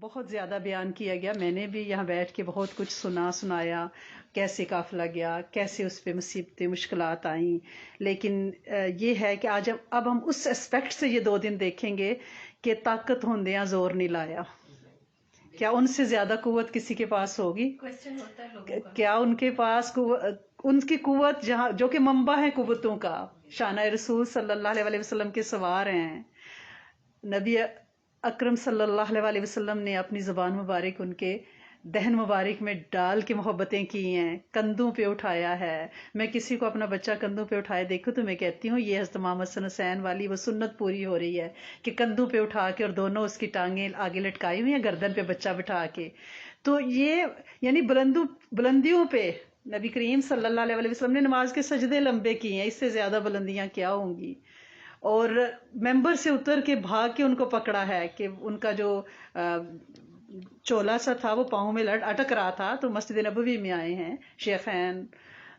بہت زیادہ بیان کیا گیا. میں نے بھی یہاں بیٹھ کے بہت کچھ سنایا، کیسے قافلہ گیا، کیسے اس پہ مصیبتیں مشکلات آئیں. لیکن یہ ہے کہ آج اب ہم اس اسپیکٹ سے یہ 2 دن دیکھیں گے کہ طاقت ہوندیاں زور نہیں لایا. کیا ان سے زیادہ قوت کسی کے پاس ہوگی؟ کیا ان کے پاس ان کی قوت جہاں جو کہ منبع ہے قوتوں کا، شانہ رسول صلی اللہ علیہ وسلم کے سوار ہیں. نبی اکرم صلی اللہ علیہ وسلم نے اپنی زبان مبارک ان کے دہن مبارک میں ڈال کے محبتیں کی ہیں، کندھوں پہ اٹھایا ہے. میں کسی کو اپنا بچہ کندھوں پہ اٹھائے دیکھوں تو میں کہتی ہوں یہ حضرت امام حسن حسین والی وہ سنت پوری ہو رہی ہے کہ کندھوں پہ اٹھا کے اور دونوں اس کی ٹانگیں آگے لٹکائی ہوئی ہیں گردن پہ بچہ بٹھا کے. تو یہ یعنی بلندیوں پہ نبی کریم صلی اللہ علیہ وسلم نے نماز کے سجدے لمبے کیے ہیں، اس سے زیادہ بلندیاں کیا ہوں گی. اور ممبر سے اتر کے بھاگ کے ان کو پکڑا ہے کہ ان کا جو چولا سا تھا وہ پاؤں میں اٹک رہا تھا. تو مسجد نبوی میں آئے ہیں شیخین،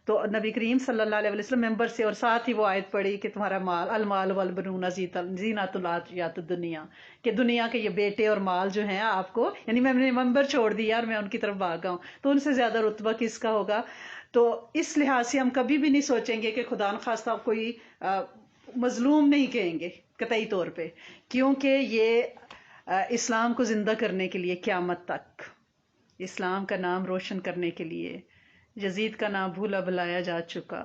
تو نبی کریم صلی اللہ علیہ وسلم ممبر سے، اور ساتھ ہی وہ آیت پڑھی کہ تمہارا مال المال والبنون زینت الحیات الدنیا، کہ دنیا کے یہ بیٹے اور مال جو ہیں آپ کو، یعنی میں نے ممبر چھوڑ دیا اور میں ان کی طرف بھاگا ہوں. تو ان سے زیادہ رتبہ کس کا ہوگا؟ تو اس لحاظ سے ہم کبھی بھی نہیں سوچیں گے کہ خدا نخواستہ کوئی مظلوم نہیں کہیں گے قطعی طور پہ، کیونکہ یہ اسلام کو زندہ کرنے کے لیے قیامت تک، اسلام کا نام روشن کرنے کے لیے، یزید کا نام بھولا بلایا جا چکا.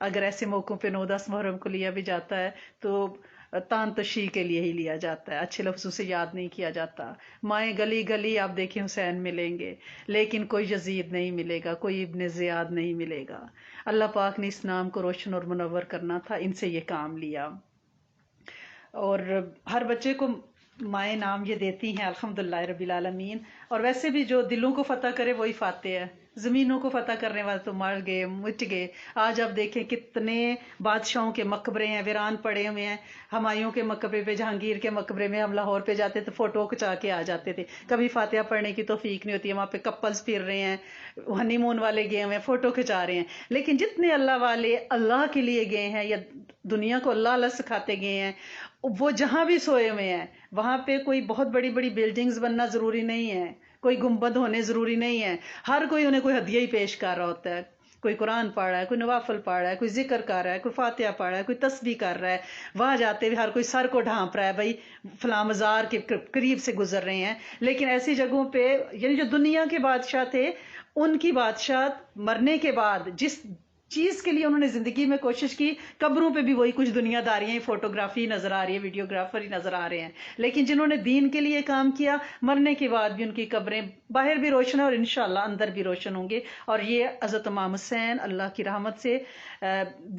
اگر ایسے موقعوں پہ 9-10 محرم کو لیا بھی جاتا ہے تو تان تشیح کے لیے ہی لیا جاتا ہے، اچھے لفظوں سے یاد نہیں کیا جاتا. مائیں گلی گلی آپ دیکھیں حسین ملیں گے، لیکن کوئی یزید نہیں ملے گا، کوئی ابن زیاد نہیں ملے گا. اللہ پاک نے اس نام کو روشن اور منور کرنا تھا، ان سے یہ کام لیا. اور ہر بچے کو مائیں نام یہ دیتی ہیں الحمدللہ رب العالمین. اور ویسے بھی جو دلوں کو فتح کرے وہی فاتح ہے، زمینوں کو فتح کرنے والے تو مر گئے مٹ گئے. آج آپ دیکھیں کتنے بادشاہوں کے مقبرے ہیں ویران پڑے ہوئے ہیں. ہمایوں کے مقبرے پہ، جہانگیر کے مقبرے میں ہم لاہور پہ جاتے تو فوٹو کھچا کے آ جاتے تھے. کبھی فاتحہ پڑھنے کی توفیق نہیں ہوتی ہے، وہاں پہ کپلز پھر رہے ہیں، ہنی مون والے گئے ہوئے ہیں، فوٹو کھچا رہے ہیں. لیکن جتنے اللہ والے اللہ کے لیے گئے ہیں یا دنیا کو اللہ اللہ سکھاتے گئے ہیں، وہ جہاں بھی سوئے ہوئے ہیں وہاں پہ کوئی بہت بڑی بڑی بلڈنگز بننا ضروری نہیں ہے، کوئی گنبد ہونے ضروری نہیں ہے. ہر کوئی انہیں کوئی ہدیہ ہی پیش کر رہا ہوتا ہے. کوئی قرآن پڑھ رہا ہے، کوئی نوافل پڑھ رہا ہے، کوئی ذکر کر رہا ہے، کوئی فاتحہ پڑھ رہا ہے، کوئی تسبیح کر رہا ہے. وہاں جاتے ہوئے ہر کوئی سر کو ڈھانپ رہا ہے، بھائی فلاں مزار کے قریب سے گزر رہے ہیں. لیکن ایسی جگہوں پہ یعنی جو دنیا کے بادشاہ تھے، ان کی بادشاہت مرنے کے بعد جس چیز کے لیے انہوں نے زندگی میں کوشش کی، قبروں پہ بھی وہی کچھ دنیا داریاں، فوٹوگرافی نظر آ رہی ہے، ویڈیوگرافر ہی نظر آ رہے ہیں. لیکن جنہوں نے دین کے لیے کام کیا، مرنے کے بعد بھی ان کی قبریں باہر بھی روشن ہیں اور انشاءاللہ اندر بھی روشن ہوں گے. اور یہ حضرت امام حسین اللہ کی رحمت سے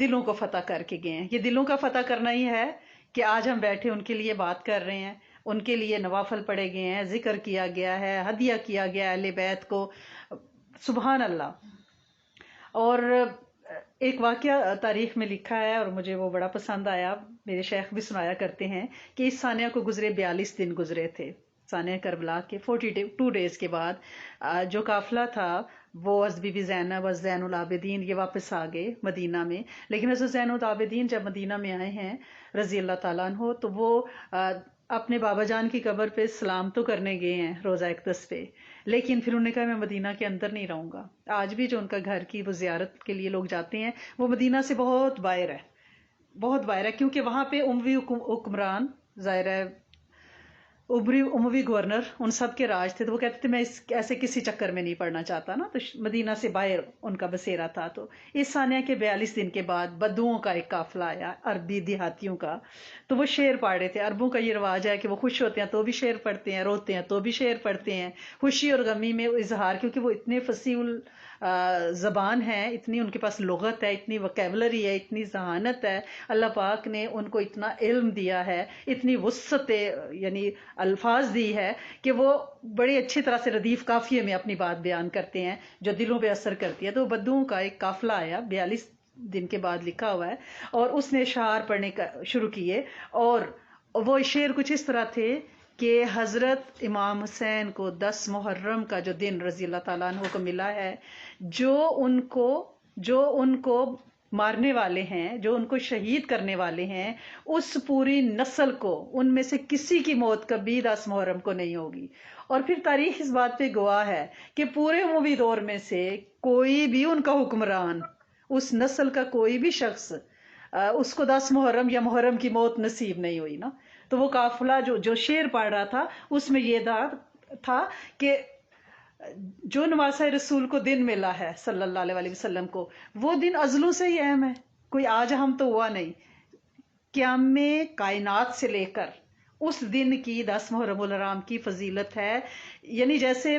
دلوں کو فتح کر کے گئے ہیں. یہ دلوں کا فتح کرنا ہی ہے کہ آج ہم بیٹھے ان کے لیے بات کر رہے ہیں، ان کے لیے نوافل پڑھے گئے ہیں، ذکر کیا گیا ہے، ہدیہ کیا گیا ہے اہل بیت کو. سبحان اللہ. اور ایک واقعہ تاریخ میں لکھا ہے اور مجھے وہ بڑا پسند آیا، میرے شیخ بھی سنایا کرتے ہیں کہ اس ثانیہ کو گزرے 42 دن گزرے تھے. ثانیہ کربلا کے 42 ڈیز کے بعد جو قافلہ تھا وہ حضرت بی بی زینب، حضرت زین العابدین یہ واپس آ گئے مدینہ میں. لیکن حضرت زین العابدین جب مدینہ میں آئے ہیں رضی اللہ تعالیٰ عنہ، تو وہ اپنے بابا جان کی قبر پہ سلام تو کرنے گئے ہیں روضہ اقدس پہ، لیکن پھر انہوں نے کہا میں مدینہ کے اندر نہیں رہوں گا. آج بھی جو ان کا گھر کی وہ زیارت کے لیے لوگ جاتے ہیں وہ مدینہ سے بہت باہر ہے، بہت باہر ہے، کیونکہ وہاں پہ اموی حکمران، ظاہر ہے اموی گورنر، ان سب کے راج تھے. تو وہ کہتے تھے میں ایسے کسی چکر میں نہیں پڑنا چاہتا نا، تو مدینہ سے باہر ان کا بسیرا تھا. تو اس ثانیہ کے 42 دن کے بعد بدوؤں کا ایک قافلہ آیا، عربی دیہاتیوں کا. تو وہ شعر پڑھ رہے تھے. عربوں کا یہ رواج ہے کہ وہ خوش ہوتے ہیں تو بھی شعر پڑھتے ہیں، روتے ہیں تو بھی شعر پڑھتے ہیں، خوشی اور غمی میں اظہار، کیونکہ وہ اتنے فصیح زبان ہیں، اتنی ان کے پاس لغت ہے، اتنی وکیبلری ہے، اتنی ذہانت ہے. اللہ پاک نے ان کو اتنا علم دیا ہے، اتنی وسعت یعنی الفاظ دی ہے کہ وہ بڑی اچھی طرح سے ردیف قافیے میں اپنی بات بیان کرتے ہیں جو دلوں پہ اثر کرتی ہے. تو بدوؤں کا ایک قافلہ آیا 42 دن کے بعد لکھا ہوا ہے، اور اس نے اشعار پڑھنے کا شروع کیے. اور وہ شعر کچھ اس طرح تھے کہ حضرت امام حسین کو 10 محرم کا جو دن رضی اللہ تعالیٰ عنہ کو ملا ہے، جو ان کو مارنے والے ہیں، جو ان کو شہید کرنے والے ہیں، اس پوری نسل کو، ان میں سے کسی کی موت کبھی 10 محرم کو نہیں ہوگی۔ اور پھر تاریخ اس بات پہ گواہ ہے کہ پورے اموی دور میں سے کوئی بھی ان کا حکمران، اس نسل کا کوئی بھی شخص، اس کو 10 محرم یا محرم کی موت نصیب نہیں ہوئی نا۔ تو وہ قافلہ جو شعر پڑھ رہا تھا، اس میں یہ تھا کہ جو نواسہ رسول کو دن ملا ہے صلی اللہ علیہ وسلم کو، وہ دن ازلوں سے ہی اہم ہے، کوئی آج ہم تو ہوا نہیں۔ قیام کائنات سے لے کر اس دن کی 10 محرم الحرام کی فضیلت ہے، یعنی جیسے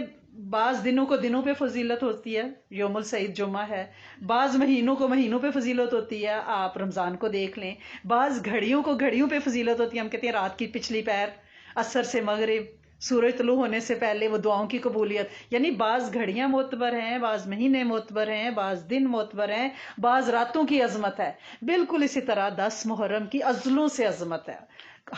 بعض دنوں کو دنوں پہ فضیلت ہوتی ہے، یوم السعید جمعہ ہے، بعض مہینوں کو مہینوں پہ فضیلت ہوتی ہے، آپ رمضان کو دیکھ لیں، بعض گھڑیوں کو گھڑیوں پہ فضیلت ہوتی ہے، ہم کہتے ہیں رات کی پچھلی پہر، عصر سے مغرب، سورج طلوع ہونے سے پہلے وہ دعاؤں کی قبولیت، یعنی بعض گھڑیاں معتبر ہیں، بعض مہینے معتبر ہیں، بعض دن معتبر ہیں، بعض راتوں کی عظمت ہے۔ بالکل اسی طرح 10 محرم کی ازلوں سے عظمت ہے،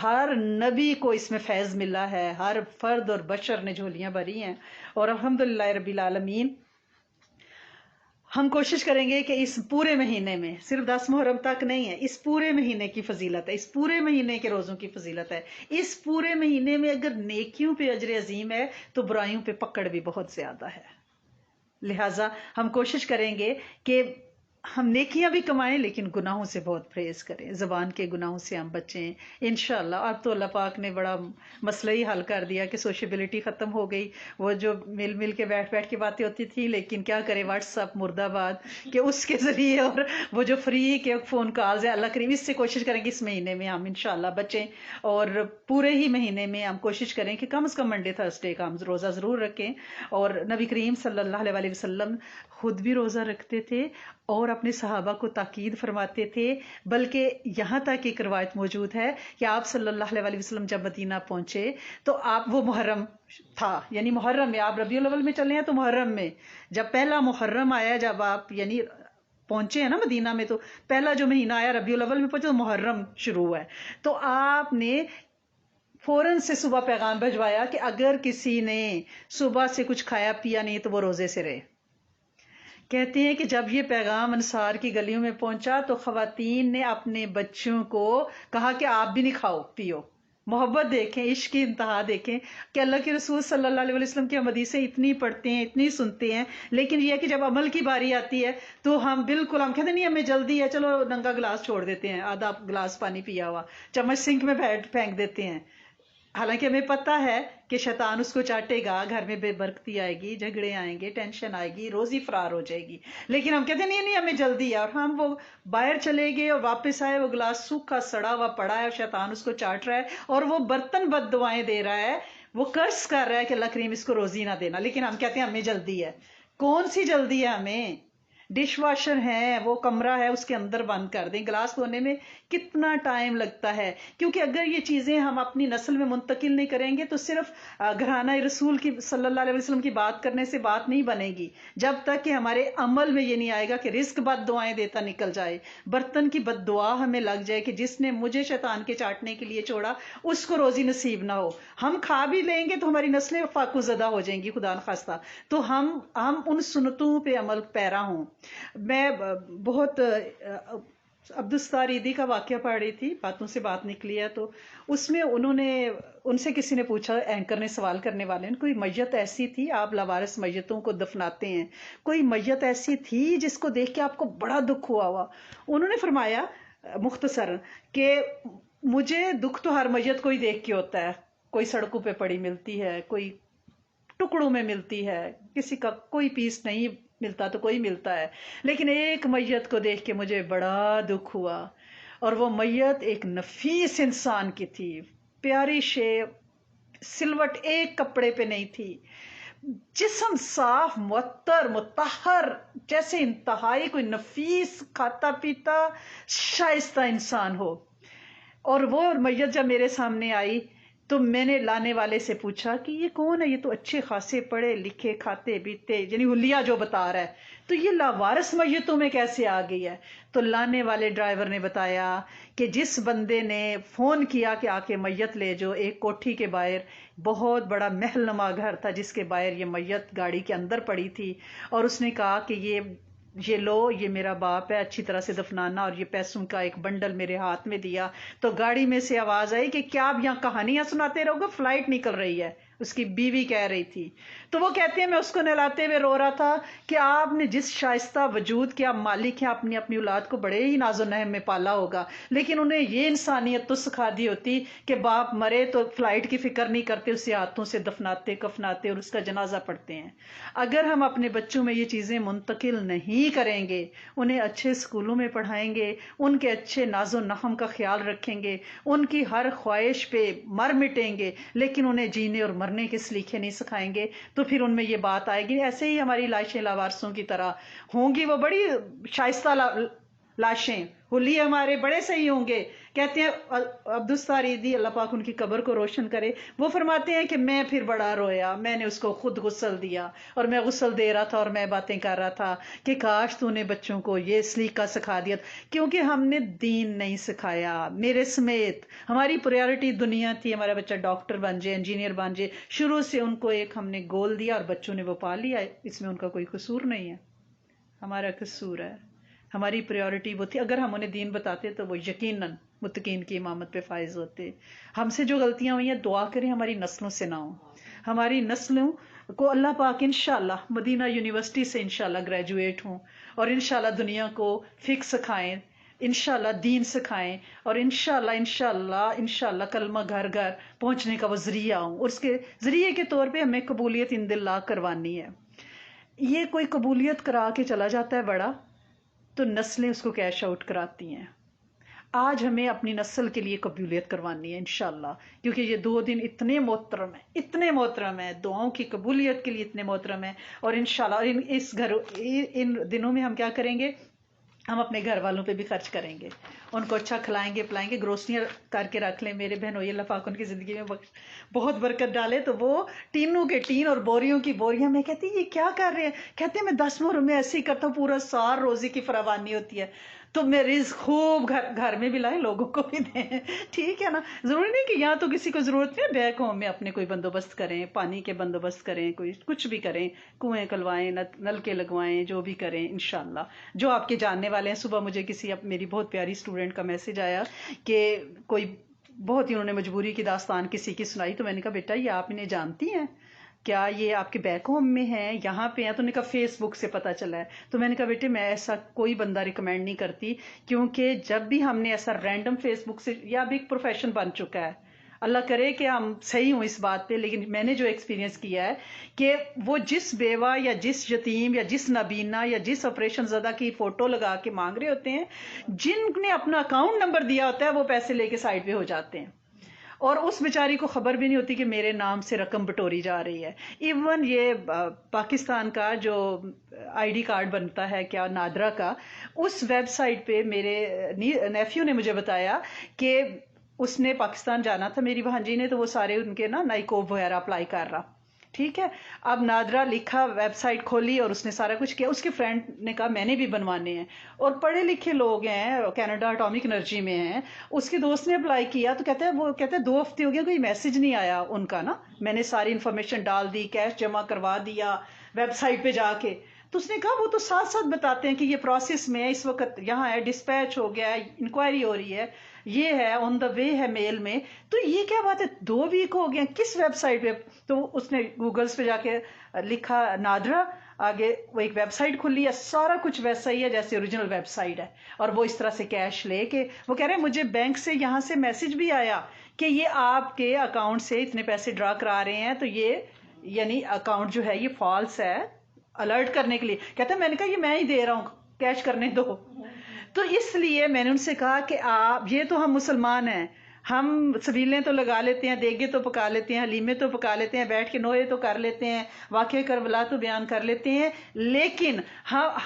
ہر نبی کو اس میں فیض ملا ہے، ہر فرد اور بشر نے جھولیاں بھری ہیں، اور الحمدللہ رب العالمین ہم کوشش کریں گے کہ اس پورے مہینے میں، صرف 10 محرم تک نہیں ہے، اس پورے مہینے کی فضیلت ہے، اس پورے مہینے کے روزوں کی فضیلت ہے، اس پورے مہینے میں اگر نیکیوں پہ اجر عظیم ہے تو برائیوں پہ پکڑ بھی بہت زیادہ ہے۔ لہٰذا ہم کوشش کریں گے کہ ہم نیکیاں بھی کمائیں لیکن گناہوں سے بہت پرہیز کریں، زبان کے گناہوں سے ہم بچیں انشاءاللہ۔ اب تو اللہ پاک نے بڑا مسئلہ ہی حل کر دیا کہ سوشیبلٹی ختم ہو گئی، وہ جو مل کے بیٹھ کے باتیں ہوتی تھی، لیکن کیا کریں، واٹس ایپ مرد آباد کہ اس کے ذریعے، اور وہ جو فری کے فون کالز ہیں، اللہ کریم اس سے کوشش کریں کہ اس مہینے میں ہم انشاءاللہ بچیں، اور پورے ہی مہینے میں ہم کوشش کریں کہ کم از کم منڈے تھرسڈے کا ہم روزہ ضرور رکھیں۔ اور نبی کریم صلی اللہ علیہ وسلم خود بھی روزہ رکھتے تھے اور اپنے صحابہ کو تاکید فرماتے تھے، بلکہ یہاں تک ایک روایت موجود ہے کہ آپ صلی اللہ علیہ وسلم جب مدینہ پہنچے تو آپ، وہ محرم تھا، یعنی محرم میں، آپ ربیع الاول میں چلے ہیں تو محرم میں جب پہلا محرم آیا، جب آپ یعنی پہنچے ہیں نا مدینہ میں، تو پہلا جو مہینہ آیا ربیع الاول میں پہنچے تو محرم شروع ہوا ہے، تو آپ نے فوراً سے صبح پیغام بھجوایا کہ اگر کسی نے صبح سے کچھ کھایا پیا نہیں تو وہ روزے سے رہے۔ کہتے ہیں کہ جب یہ پیغام انصار کی گلیوں میں پہنچا تو خواتین نے اپنے بچوں کو کہا کہ آپ بھی نہیں کھاؤ پیو۔ محبت دیکھیں، عشق کی انتہا دیکھیں کہ اللہ کے رسول صلی اللہ علیہ وسلم کی ہم حدیثیں اتنی پڑھتے ہیں، اتنی سنتے ہیں، لیکن یہ ہے کہ جب عمل کی باری آتی ہے تو ہم کہتے ہیں نہیں ہمیں جلدی ہے، چلو ننگا گلاس چھوڑ دیتے ہیں، آدھا گلاس پانی پیا ہوا چمچ سنک میں پھینک دیتے ہیں، حالانکہ ہمیں پتہ ہے کہ شیطان اس کو چاٹے گا، گھر میں بے برکتی آئے گی، جھگڑے آئیں گے، ٹینشن آئے گی، روزی فرار ہو جائے گی، لیکن ہم کہتے ہیں نہیں ہمیں جلدی ہے، اور ہم وہ باہر چلے گئے اور واپس آئے، وہ گلاس سوکھا سڑا ہوا پڑا ہے اور شیطان اس کو چاٹ رہا ہے، اور وہ برتن بد دعائیں دے رہا ہے، وہ قرض کر رہا ہے کہ اللہ کریم اس کو روزی نہ دینا، لیکن ہم کہتے ہیں ہمیں جلدی ہے۔ کون سی جلدی ہے ہمیں؟ ڈش واشر ہے، وہ کمرہ ہے، اس کے اندر بند کر دیں، گلاس دھونے میں کتنا ٹائم لگتا ہے، کیونکہ اگر یہ چیزیں ہم اپنی نسل میں منتقل نہیں کریں گے تو صرف گھرانہ رسول کی صلی اللہ علیہ وسلم کی بات کرنے سے بات نہیں بنے گی، جب تک کہ ہمارے عمل میں یہ نہیں آئے گا کہ رزق بد دعائیں دیتا نکل جائے، برتن کی بد دعا ہمیں لگ جائے کہ جس نے مجھے شیطان کے چاٹنے کے لیے چھوڑا اس کو روزی نصیب نہ ہو، ہم کھا بھی لیں گے تو ہماری نسلیں فاقو زدہ ہو جائیں گی خدا نخواستہ، تو ہم ان سنتوں پہ عمل پیرا ہوں۔ میں بہت عبدالستار عیدی کا واقعہ پڑھ رہی تھی، باتوں سے بات نکلی ہے، تو اس میں ان سے کسی نے پوچھا، اینکر نے سوال کرنے والے نے، کوئی میت ایسی تھی، آپ لاوارث میتوں کو دفناتے ہیں، کوئی میت ایسی تھی جس کو دیکھ کے آپ کو بڑا دکھ ہوا؟ انہوں نے فرمایا مختصر کہ مجھے دکھ تو ہر میت کو ہی دیکھ کے ہوتا ہے، کوئی سڑکوں پہ پڑی ملتی ہے، کوئی ٹکڑوں میں ملتی ہے، کسی کا کوئی پیس نہیں ملتا تو کوئی ملتا ہے، لیکن ایک میت کو دیکھ کے مجھے بڑا دکھ ہوا، اور وہ میت ایک نفیس انسان کی تھی، پیاری شیپ، سلوٹ ایک کپڑے پہ نہیں تھی، جسم صاف معطر مطہر، جیسے انتہائی کوئی نفیس کھاتا پیتا شائستہ انسان ہو۔ اور وہ میت جب میرے سامنے آئی تو میں نے لانے والے سے پوچھا کہ یہ کون ہے، یہ تو اچھے خاصے پڑھے لکھے کھاتے پیتے، یعنی حلیہ جو بتا رہا ہے، تو یہ لاوارث میتوں میں کیسے آ گئی ہے؟ تو لانے والے ڈرائیور نے بتایا کہ جس بندے نے فون کیا کہ آ کے میت لے جو، ایک کوٹھی کے باہر بہت بڑا محل نما گھر تھا جس کے باہر یہ میت گاڑی کے اندر پڑی تھی، اور اس نے کہا کہ یہ یہ لو یہ میرا باپ ہے اچھی طرح سے دفنانا، اور یہ پیسوں کا ایک بنڈل میرے ہاتھ میں دیا. تو گاڑی میں سے آواز آئی کہ کیا آپ یہاں کہانیاں سناتے رہو گے، فلائٹ نکل رہی ہے. اس کی بیوی کہہ رہی تھی. تو وہ کہتے ہیں میں اس کو نہلاتے ہوئے رو رہا تھا کہ آپ نے جس شائستہ وجود کے آپ مالک ہیں، اپنی اپنی اولاد کو بڑے ہی ناز و نہم میں پالا ہوگا، لیکن انہیں یہ انسانیت تو سکھا دی ہوتی کہ باپ مرے تو فلائٹ کی فکر نہیں کرتے، اسے ہاتھوں سے دفناتے کفناتے اور اس کا جنازہ پڑھتے ہیں. اگر ہم اپنے بچوں میں یہ چیزیں منتقل نہیں کریں گے، انہیں اچھے اسکولوں میں پڑھائیں گے، ان کے اچھے ناز و نحم کا خیال رکھیں گے، ان کی ہر خواہش پہ مر مٹیں گے، لیکن انہیں جینے اور مرنے کے سلیقے نہیں سکھائیں گے، تو پھر ان میں یہ بات آئے گی. ایسے ہی ہماری لاشیں لاوارسوں کی طرح ہوں گی، وہ بڑی شائستہ لاشیں، حلیے ہمارے بڑے صحیح ہوں گے. کہتے ہیں عبدالستاریدی اللہ پاک ان کی قبر کو روشن کرے، وہ فرماتے ہیں کہ میں پھر بڑا رویا، میں نے اس کو خود غسل دیا، اور میں غسل دے رہا تھا اور میں باتیں کر رہا تھا کہ کاش تو نے بچوں کو یہ سلیقہ سکھا دیا، کیونکہ ہم نے دین نہیں سکھایا. میرے سمیت ہماری پریورٹی دنیا تھی، ہمارا بچہ ڈاکٹر بن جائے، انجینئر بن جائے. شروع سے ان کو ایک ہم نے گول دیا اور بچوں نے وہ پا لیا. اس میں ان کا کوئی قصور نہیں ہے، ہمارا قصور ہے. ہماری پریورٹی وہ تھی. اگر ہم انہیں دین بتاتے تو وہ یقیناً متقین کی امامت پہ فائز ہوتے. ہم سے جو غلطیاں ہوئی ہیں دعا کریں ہماری نسلوں سے نہ ہوں. ہماری نسلوں کو اللہ پاک انشاءاللہ مدینہ یونیورسٹی سے انشاءاللہ گریجویٹ ہوں، اور انشاءاللہ دنیا کو فقہ سکھائیں، انشاءاللہ دین سکھائیں، اور انشاءاللہ کلمہ گھر گھر پہنچنے کا وہ ذریعہ ہوں. اور اس کے ذریعے کے طور پہ ہمیں قبولیت ان اللہ کروانی ہے. یہ کوئی قبولیت کرا کے چلا جاتا ہے بڑا، تو نسلیں اس کو کیش آؤٹ کراتی ہیں. آج ہمیں اپنی نسل کے لیے قبولیت کروانی ہے انشاءاللہ، کیونکہ یہ 2 دن اتنے محترم ہیں، دعاؤں کی قبولیت کے لیے اتنے محترم ہیں. اور انشاءاللہ ان دنوں میں ہم کیا کریں گے، ہم اپنے گھر والوں پہ بھی خرچ کریں گے، ان کو اچھا کھلائیں گے پلائیں گے. گروسریاں کر کے رکھ لیں میرے بہنوئی، اللہ پاک ان کی زندگی میں بہت برکت ڈالے. تو وہ ٹینوں کے ٹین اور بوریوں کی بوریاں، میں کہتی یہ کیا کر رہے ہیں، کہتے ہیں میں 10 مہروں میں ایسے ہی کرتا ہوں، پورا سال روزی کی فراوانی ہوتی ہے. تو میں رزق خوب گھر میں بھی لائیں، لوگوں کو بھی دیں، ٹھیک ہے نا. ضروری نہیں کہ یہاں تو کسی کو ضرورت نہیں، بیک ہوم میں اپنے کوئی بندوبست کریں، پانی کے بندوبست کریں، کوئی کچھ بھی کریں، کنویں کلوائیں، نلکے لگوائیں، جو بھی کریں انشاءاللہ جو آپ کے جاننے والے ہیں. صبح مجھے میری بہت پیاری اسٹوڈنٹ کا میسج آیا کہ کوئی بہت ہی انہوں نے مجبوری کی داستان کسی کی سنائی. تو میں نے کہا بیٹا یہ آپ انہیں جانتی ہیں کیا، یہ آپ کے بیک ہوم میں ہیں، یہاں پہ ہیں؟ تو انہوں نے کہا فیس بک سے پتہ چلا ہے. تو میں نے کہا بیٹے میں ایسا کوئی بندہ ریکمینڈ نہیں کرتی، کیونکہ جب بھی ہم نے ایسا رینڈم فیس بک سے، یا اب ایک پروفیشن بن چکا ہے، اللہ کرے کہ ہم صحیح ہوں اس بات پہ، لیکن میں نے جو ایکسپیرینس کیا ہے کہ وہ جس بیوہ یا جس یتیم یا جس نابینا یا جس آپریشن زدہ کی فوٹو لگا کے مانگ رہے ہوتے ہیں، جن نے اپنا اکاؤنٹ نمبر دیا ہوتا ہے وہ پیسے لے کے سائڈ پہ ہو جاتے ہیں، اور اس بیچاری کو خبر بھی نہیں ہوتی کہ میرے نام سے رقم بٹوری جا رہی ہے. ایون یہ پاکستان کا جو آئی ڈی کارڈ بنتا ہے کیا نادرا کا، اس ویب سائٹ پہ میرے نیفیو نے مجھے بتایا کہ اس نے پاکستان جانا تھا میری بھانجی نے، تو وہ سارے ان کے نا نائکوب وغیرہ اپلائی کر رہا، ٹھیک ہے. اب نادرا لکھا، ویب سائٹ کھولی اور اس نے سارا کچھ کیا. اس کے فرینڈ نے کہا میں نے بھی بنوانے ہیں، اور پڑھے لکھے لوگ ہیں، کینیڈا اٹامک انرجی میں ہیں. اس کے دوست نے اپلائی کیا تو کہتا ہے 2 ہفتے ہو گئے کوئی میسج نہیں آیا ان کا نا. میں نے ساری انفارمیشن ڈال دی، کیش جمع کروا دیا ویب سائٹ پہ جا کے. تو اس نے کہا وہ تو ساتھ ساتھ بتاتے ہیں کہ یہ پروسیس میں ہے، اس وقت یہاں ہے، ڈسپیچ ہو گیا ہے، انکوائری ہو رہی ہے، یہ ہے آن دا وے ہے میل میں. تو یہ کیا بات ہے 2 ویک ہو گئے، کس ویب سائٹ پہ؟ تو اس نے گوگلز پہ جا کے لکھا نادرا، آگے وہ ایک ویب سائٹ کھلی ہے، سارا کچھ ویسا ہی ہے جیسے اوریجنل ویب سائٹ ہے. اور وہ اس طرح سے کیش لے کے وہ کہہ رہے ہیں مجھے بینک سے یہاں سے میسج بھی آیا کہ یہ آپ کے اکاؤنٹ سے اتنے پیسے ڈرا کرا رہے ہیں، تو یہ یعنی اکاؤنٹ جو ہے یہ فالس ہے، الرٹ کرنے کے لیے. کہتا ہے میں نے کہا یہ میں ہی دے رہا ہوں، کیش کرنے دو. تو اس لیے میں نے ان سے کہا کہ آپ، یہ تو ہم مسلمان ہیں، ہم سبیلیں تو لگا لیتے ہیں، دیگے تو پکا لیتے ہیں، حلیمے تو پکا لیتے ہیں، بیٹھ کے نوحے تو کر لیتے ہیں، واقعہ کربلا تو بیان کر لیتے ہیں، لیکن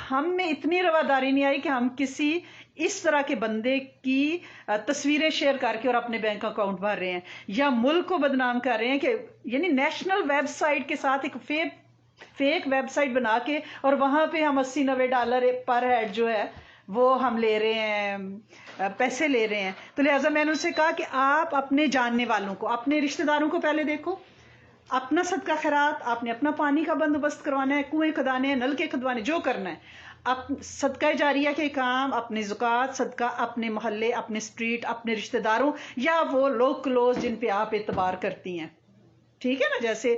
ہم میں اتنی رواداری نہیں آئی کہ ہم کسی اس طرح کے بندے کی تصویریں شیئر کر کے اور اپنے بینک اکاؤنٹ بھر رہے ہیں، یا ملک کو بدنام کر رہے ہیں کہ یعنی نیشنل ویب سائٹ کے ساتھ ایک فیک ویب سائٹ بنا کے، اور وہاں پہ ہم $80-90 پر ہیڈ جو ہے وہ ہم لے رہے ہیں، پیسے لے رہے ہیں. تو لہٰذا میں نے ان سے کہا کہ آپ اپنے جاننے والوں کو، اپنے رشتہ داروں کو پہلے دیکھو، اپنا صدقہ خیرات، آپ نے اپنا پانی کا بندوبست کروانا ہے، کنویں کھدانے ہیں، نلکے کھدوانے، جو کرنا ہے صدقہ جاریہ کے کام، اپنے زکوٰۃ صدقہ، اپنے محلے، اپنے اسٹریٹ، اپنے رشتہ داروں یا وہ لوگ کلوز جن پہ آپ اعتبار کرتی ہیں. ٹھیک ہے نا، جیسے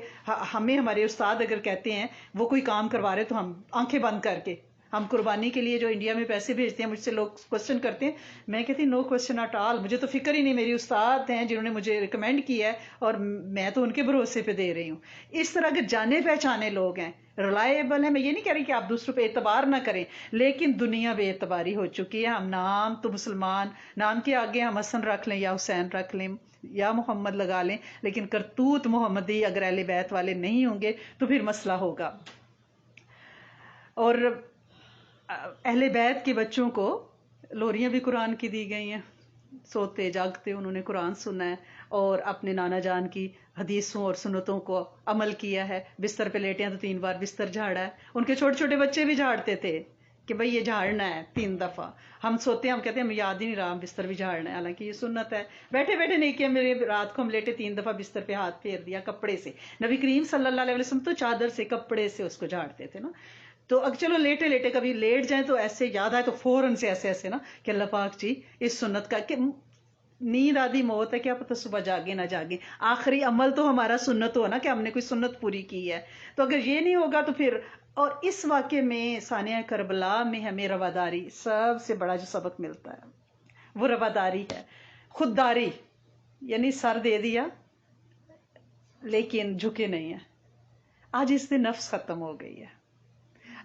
ہمیں ہمارے استاد اگر کہتے ہیں وہ کوئی کام کروا رہے تو ہم آنکھیں بند کر کے، ہم قربانی کے لیے جو انڈیا میں پیسے بھیجتے ہیں، مجھ سے لوگ کوشچن کرتے ہیں، میں کہتی ہوں نو کوشچن ایٹ آل، مجھے تو فکر ہی نہیں، میری استاد ہیں جنہوں نے مجھے ریکمینڈ کیا ہے اور میں تو ان کے بھروسے پہ دے رہی ہوں. اس طرح کے جانے پہچانے لوگ ہیں، ریلائبل ہیں. میں یہ نہیں کہہ رہی کہ آپ دوسروں پہ اعتبار نہ کریں، لیکن دنیا بے اعتباری ہو چکی ہے. ہم نام تو مسلمان، نام کے آگے ہم حسن رکھ لیں یا حسین رکھ لیں یا محمد لگا لیں، لیکن کرتوت محمدی اگر اہل بیت والے نہیں ہوں گے تو پھر مسئلہ ہوگا. اور اہل بیت کے بچوں کو لوریاں بھی قرآن کی دی گئی ہیں، سوتے جاگتے انہوں نے قرآن سنا ہے اور اپنے نانا جان کی حدیثوں اور سنتوں کو عمل کیا ہے. بستر پہ لیٹے ہیں تو 3 بار بستر جھاڑا ہے. ان کے چھوٹے چھوٹے بچے بھی جھاڑتے تھے کہ بھئی یہ جھاڑنا ہے 3 دفعہ. ہم سوتے ہیں، ہم کہتے ہیں ہمیں یاد ہی نہیں رہا ہم بستر بھی جھاڑنا ہے، حالانکہ یہ سنت ہے. بیٹھے بیٹھے نہیں کیا، میرے رات کو ہم لیٹے 3 دفعہ بستر پہ ہاتھ پھیر دیا کپڑے سے. نبی کریم صلی اللہ علیہ وسلم تو چادر سے، کپڑے سے اس کو جھاڑتے تھے نا. تو اگر چلو لیٹے لیٹے کبھی لیٹ جائیں تو ایسے یاد آئے تو فوراً سے ایسے ایسے نا کہ اللہ پاک جی اس سنت کا، کہ نیند آدھی موت ہے، کیا پتہ صبح جاگے نہ جاگے. آخری عمل تو ہمارا سنت ہو نا کہ ہم نے کوئی سنت پوری کی ہے. تو اگر یہ نہیں ہوگا تو پھر، اور اس واقعے میں ثانیہ کربلا میں ہمیں رواداری سب سے بڑا جو سبق ملتا ہے وہ رواداری ہے. خودداری یعنی سر دے دیا لیکن جھکے نہیں ہے. آج اس سے نفس ختم ہو گئی ہے.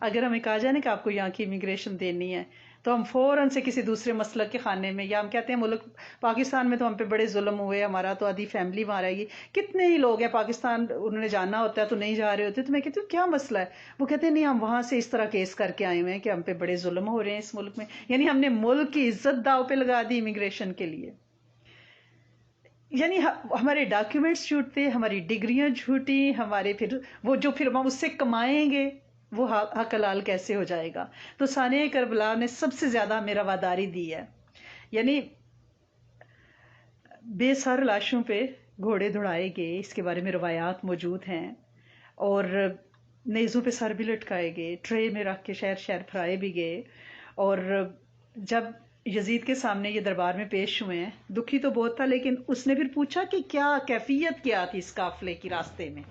اگر ہمیں کہا جائے نا کہ آپ کو یہاں کی امیگریشن دینی ہے تو ہم فوراً سے کسی دوسرے مسلک کے خانے میں، یا ہم کہتے ہیں ملک پاکستان میں تو ہم پہ بڑے ظلم ہوئے، ہمارا تو آدھی فیملی وہاں رہے گی. کتنے ہی لوگ ہیں پاکستان انہوں نے جانا ہوتا ہے تو نہیں جا رہے ہوتے. تو میں کہتی ہوں کیا مسئلہ ہے؟ وہ کہتے ہیں نہیں ہم وہاں سے اس طرح کیس کر کے آئے ہوئے ہیں کہ ہم پہ بڑے ظلم ہو رہے ہیں اس ملک میں. یعنی ہم نے ملک کی عزت داؤ پہ لگا دی امیگریشن کے لیے. یعنی ہمارے ڈاکیومنٹس جھوٹتے، ہماری ڈگریاں جھوٹی، ہمارے پھر وہ جو پھر ہم اس سے کمائیں گے وہ حق حلال کیسے ہو جائے گا. تو ثانیہ کربلا نے سب سے زیادہ ہمیں رواداری دی ہے. یعنی بے سر لاشوں پہ گھوڑے دوڑائے گئے، اس کے بارے میں روایات موجود ہیں، اور نیزوں پہ سر بھی لٹکائے گئے، ٹرے میں رکھ کے شہر شہر پھرائے بھی گئے. اور جب یزید کے سامنے یہ دربار میں پیش ہوئے ہیں، دکھی تو بہت تھا، لیکن اس نے پھر پوچھا کہ کیا کیفیت کیا تھی اس قافلے کی راستے میں،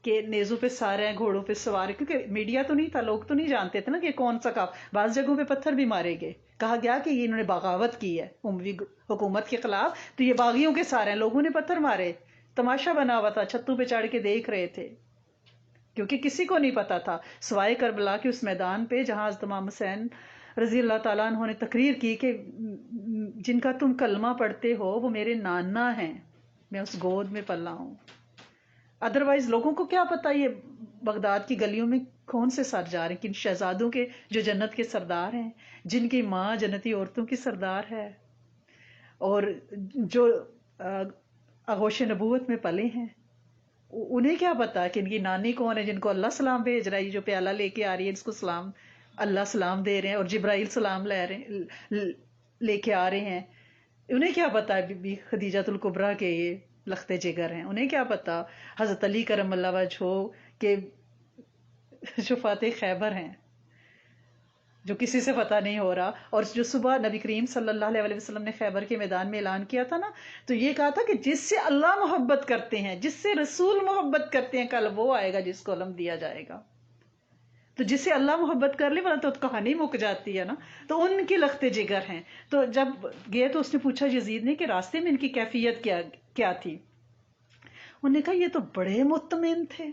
کہ نیزوں پہ سار ہیں، گھوڑوں پہ سوار ہیں. کیونکہ میڈیا تو نہیں تھا، لوگ تو نہیں جانتے تھے نا کہ کون سا بعض جگہوں پہ پتھر بھی مارے گئے. کہا گیا کہ یہ انہوں نے بغاوت کی ہے اموی حکومت کے خلاف، تو یہ باغیوں کے سارے ہیں. لوگوں نے پتھر مارے، تماشا بنا ہوا تھا، چھتوں پہ چڑھ کے دیکھ رہے تھے، کیونکہ کسی کو نہیں پتا تھا سوائے کربلا کے اس میدان پہ جہاں امام حسین رضی اللہ تعالیٰ عنہ نے تقریر کی کہ جن کا تم کلمہ پڑھتے ہو وہ میرے نانا ہیں، میں اس گود میں پلا ہوں. ادروائز لوگوں کو کیا پتا یہ بغداد کی گلیوں میں کون سے سر جا رہے ہیں، کن شہزادوں کے جو جنت کے سردار ہیں، جن کی ماں جنتی عورتوں کی سردار ہے، اور جو آغوش نبوت میں پلے ہیں. انہیں کیا پتا کہ ان کی نانی کون ہے، جن کو اللہ سلام بھیج رہا ہے. جو پیالہ لے کے آ رہی ہے اس کو سلام، اللہ سلام دے رہے ہیں، اور جبرائیل سلام لے کے آ رہے ہیں. انہیں کیا پتا بی بی خدیجہ الکبریٰ کے یہ لخت جگر ہیں. انہیں کیا پتا حضرت علی کرم اللہ وجہ کے جو فاتح خیبر ہیں، جو کسی سے پتہ نہیں ہو رہا. اور جو صبح نبی کریم صلی اللہ علیہ وسلم نے خیبر کے میدان میں اعلان کیا تھا نا، تو یہ کہا تھا کہ جس سے اللہ محبت کرتے ہیں، جس سے رسول محبت کرتے ہیں، کل وہ آئے گا جس کو علم دیا جائے گا. تو جس سے اللہ محبت کر لے والا تو کہانی مک جاتی ہے نا. تو ان کے لخت جگر ہیں. تو جب گئے تو اس نے پوچھا یزید نے کہ راستے میں ان کی کیفیت کیا تھی. انہوں نے کہا یہ تو بڑے مطمئن تھے،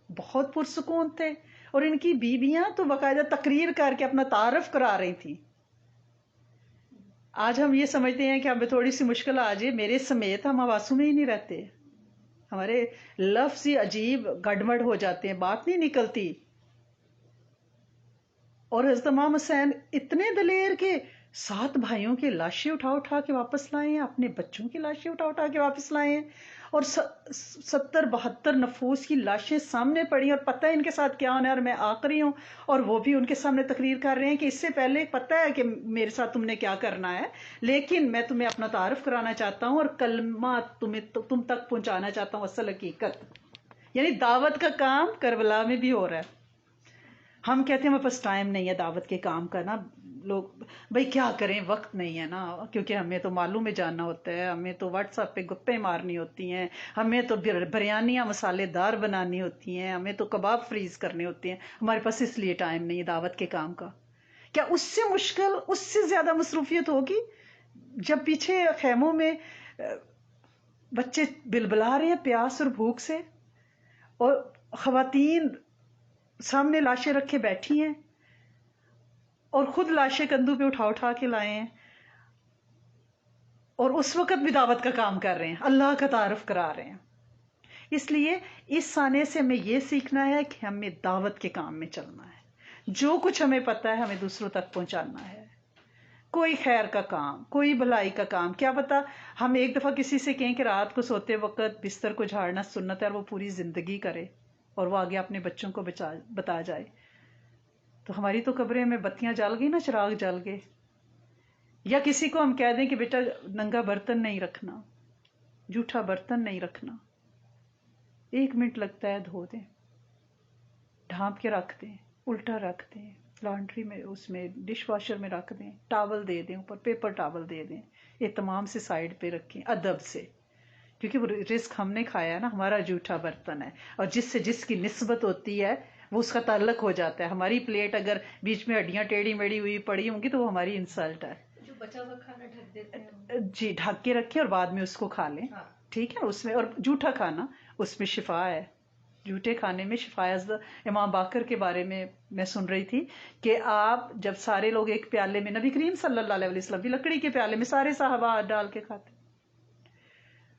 بہت پرسکون تھے، اور ان کی بیویاں تو باقاعدہ تقریر کر کے اپنا تعارف کرا رہی تھی. آج ہم یہ سمجھتے ہیں کہ ہمیں تھوڑی سی مشکل آ جائے، میرے سمیت ہم آواسوں میں ہی نہیں رہتے، ہمارے لفظ ہی عجیب گڑبڑ ہو جاتے ہیں، بات نہیں نکلتی. اور حضرت امام حسین اتنے دلیر کے 7 بھائیوں کی لاشیں اٹھا کے واپس لائے ہیں، اپنے بچوں کی لاشیں اٹھا کے واپس لائے ہیں، اور 70-72 نفوس کی لاشیں سامنے پڑی، اور پتہ ہے ان کے ساتھ کیا ہونا ہے. اور میں آخری ہوں اور وہ بھی ان کے سامنے تقریر کر رہے ہیں کہ اس سے پہلے پتہ ہے کہ میرے ساتھ تم نے کیا کرنا ہے، لیکن میں تمہیں اپنا تعارف کرانا چاہتا ہوں اور کلمہ تم تک پہنچانا چاہتا ہوں، اصل حقیقت. یعنی دعوت کا کام کربلا میں بھی ہو رہا ہے. ہم کہتے ہیں ہمارے پاس ٹائم نہیں ہے دعوت کے کام کا نا. لوگ بھائی کیا کریں، وقت نہیں ہے نا، کیونکہ ہمیں تو معلوم میں جاننا ہوتا ہے، ہمیں تو واٹس ایپ پہ گپے مارنی ہوتی ہیں، ہمیں تو بریانیاں مسالے دار بنانی ہوتی ہیں، ہمیں تو کباب فریز کرنے ہوتے ہیں، ہمارے پاس اس لیے ٹائم نہیں ہے دعوت کے کام کا. کیا اس سے مشکل، اس سے زیادہ مصروفیت ہوگی جب پیچھے خیموں میں بچے بلبلا رہے ہیں پیاس اور بھوک سے، اور خواتین سامنے لاشیں رکھے بیٹھی ہیں اور خود لاشیں کندھوں پہ اٹھا اٹھا کے لائے ہیں، اور اس وقت بھی دعوت کا کام کر رہے ہیں، اللہ کا تعارف کرا رہے ہیں. اس لیے اس آنے سے ہمیں یہ سیکھنا ہے کہ ہمیں دعوت کے کام میں چلنا ہے، جو کچھ ہمیں پتہ ہے ہمیں دوسروں تک پہنچانا ہے. کوئی خیر کا کام، کوئی بھلائی کا کام، کیا پتا ہم ایک دفعہ کسی سے کہیں کہ رات کو سوتے وقت بستر کو جھاڑنا سنت ہے اور وہ پوری زندگی کرے اور وہ آگے اپنے بچوں کو بتا جائے، تو ہماری تو قبریں میں بتیاں جل گئی نا، چراغ جل گئے. یا کسی کو ہم کہہ دیں کہ بیٹا ننگا برتن نہیں رکھنا، جھوٹا برتن نہیں رکھنا، 1 منٹ لگتا ہے دھو دیں، ڈھانپ کے رکھ دیں، الٹا رکھ دیں، لانڈری میں اس میں ڈش واشر میں رکھ دیں، ٹاول دے دیں اوپر، پیپر ٹاول دے دیں، اہتمام سے سائڈ پہ رکھیں، ادب سے، کیونکہ وہ رزق ہم نے کھایا ہے نا، ہمارا جھوٹا برتن ہے، اور جس سے جس کی نسبت ہوتی ہے وہ اس کا تعلق ہو جاتا ہے. ہماری پلیٹ اگر بیچ میں ہڈیاں ٹیڑھی میڑھی ہوئی پڑی ہوں گی تو وہ ہماری انسلٹ ہے. جو بچا ہوا کھانا ڈھک دیتے ہیں، جی ڈھک کے رکھیں اور بعد میں اس کو کھا لیں. ٹھیک ہے، اس میں، اور جھوٹا کھانا اس میں شفا ہے، جھوٹے کھانے میں شفا ہے. امام باقر کے بارے میں سن رہی تھی کہ آپ جب سارے لوگ ایک پیالے میں، نبی کریم صلی اللہ علیہ وسلم بھی لکڑی کے پیالے میں سارے صحابہ ہاتھ ڈال کے کھاتے،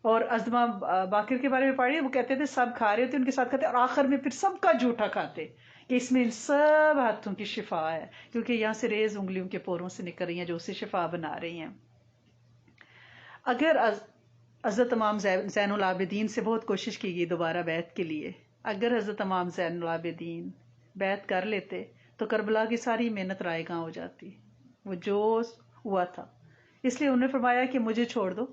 اور ازما باقر کے بارے میں پڑھی، وہ کہتے تھے سب کھا رہے تھے ان کے ساتھ کھاتے، اور آخر میں پھر سب کا جھوٹا کھاتے کہ اس میں ان سب ہاتھوں کی شفا ہے، کیونکہ یہاں سے ریز انگلیوں کے پوروں سے نکل رہی ہیں جو اسے شفا بنا رہی ہیں. اگر حضرت امام زین العابدین سے بہت کوشش کی گئی دوبارہ بیعت کے لیے، اگر حضرت امام زین العابدین بیعت کر لیتے تو کربلا کی ساری محنت رائے گاں ہو جاتی، وہ جو ہوا تھا. اس لیے انہوں نے فرمایا کہ مجھے چھوڑ دو.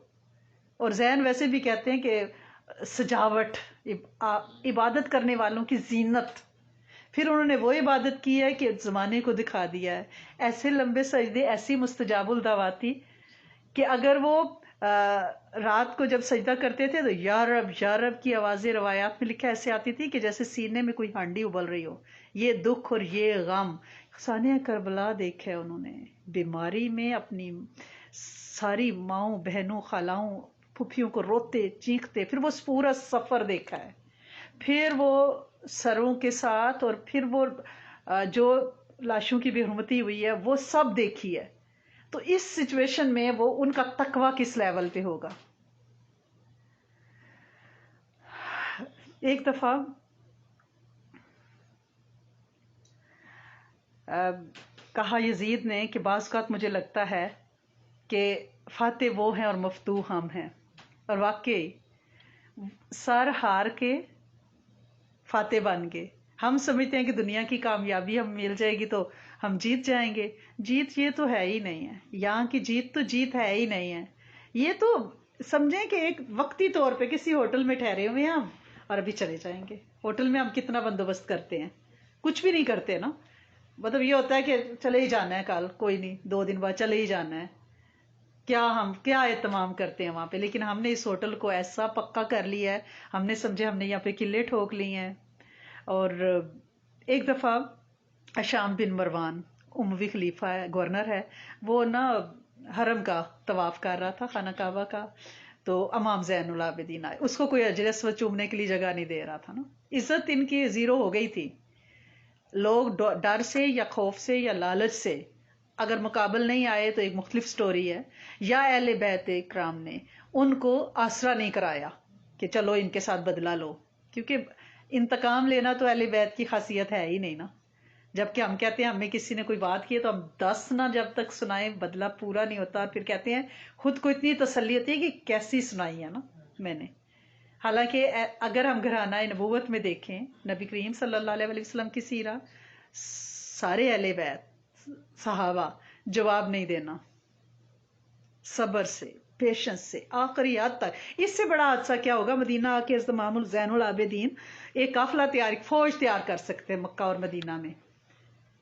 اور زین ویسے بھی کہتے ہیں کہ سجاوٹ، عبادت کرنے والوں کی زینت. پھر انہوں نے وہ عبادت کی ہے کہ زمانے کو دکھا دیا ہے، ایسے لمبے سجدے، ایسی مستجاب الدعواتی کہ اگر وہ رات کو جب سجدہ کرتے تھے تو یا رب کی آوازیں روایات میں لکھا ایسے آتی تھی کہ جیسے سینے میں کوئی ہانڈی ابل رہی ہو. یہ دکھ اور یہ غم سانحہ کربلا دیکھا ہے انہوں نے، بیماری میں اپنی ساری ماؤں بہنوں خالاؤں پھوپھیوں کو روتے چیختے، پھر وہ پورا سفر دیکھا ہے، پھر وہ سروں کے ساتھ، اور پھر وہ جو لاشوں کی بے حرمتی ہوئی ہے وہ سب دیکھی ہے. تو اس سچویشن میں وہ ان کا تقویٰ کس لیول پہ ہوگا. ایک دفعہ کہا یزید نے کہ بعض اوقات مجھے لگتا ہے کہ فاتح وہ ہیں اور مفتوح ہم ہیں، اور واقعی سر ہار کے فاتح بن گئے. ہم سمجھتے ہیں کہ دنیا کی کامیابی ہم مل جائے گی تو ہم جیت جائیں گے. جیت یہ تو ہے ہی نہیں ہے، یہاں کی جیت تو جیت ہے ہی نہیں ہے. یہ تو سمجھیں کہ ایک وقتی طور پہ کسی ہوٹل میں ٹھہرے ہوئے ہیں ہم اور ابھی چلے جائیں گے. ہوٹل میں ہم کتنا بندوبست کرتے ہیں، کچھ بھی نہیں کرتے نا. مطلب یہ ہوتا ہے کہ چلے ہی جانا ہے کل، کوئی نہیں 2 دن بعد چلے ہی جانا ہے. ہم کیا اہتمام کرتے ہیں وہاں پہ. لیکن ہم نے اس ہوٹل کو ایسا پکا کر لیا ہے، ہم نے سمجھے ہم نے یہاں پہ قلعے ٹھوک لی ہیں. اور ایک دفعہ اشام بن مروان اموی خلیفہ ہے، گورنر ہے، وہ نا حرم کا طواف کر رہا تھا، خانہ کعبہ کا. تو امام زین العابدین آئے، اس کو کوئی اجلس و چومنے کے لیے جگہ نہیں دے رہا تھا نا. عزت ان کی زیرو ہو گئی تھی. لوگ ڈر سے یا خوف سے یا لالچ سے اگر مقابل نہیں آئے تو ایک مختلف سٹوری ہے، یا اہل بیت کرام نے ان کو آسرا نہیں کرایا کہ چلو ان کے ساتھ بدلہ لو، کیونکہ انتقام لینا تو اہل بیت کی خاصیت ہے ہی نہیں نا. جبکہ ہم کہتے ہیں ہمیں کسی نے کوئی بات کی ہے تو ہم 10 نہ جب تک سنائیں بدلہ پورا نہیں ہوتا، پھر کہتے ہیں خود کو اتنی تسلی ہوتی ہے کہ کیسی سنائی ہے نا میں نے. حالانکہ اگر ہم گھرانہ نبوت میں دیکھیں نبی کریم صلی اللہ علیہ وسلم کی سیرت، سارے اہل بیت صحابہ جواب نہیں دینا، صبر سے پیشنس سے آخری حد تک. اس سے بڑا حادثہ کیا ہوگا. مدینہ آ کے امام زین العابدین ایک قافلہ فوج تیار کر سکتے ہیں مکہ اور مدینہ میں،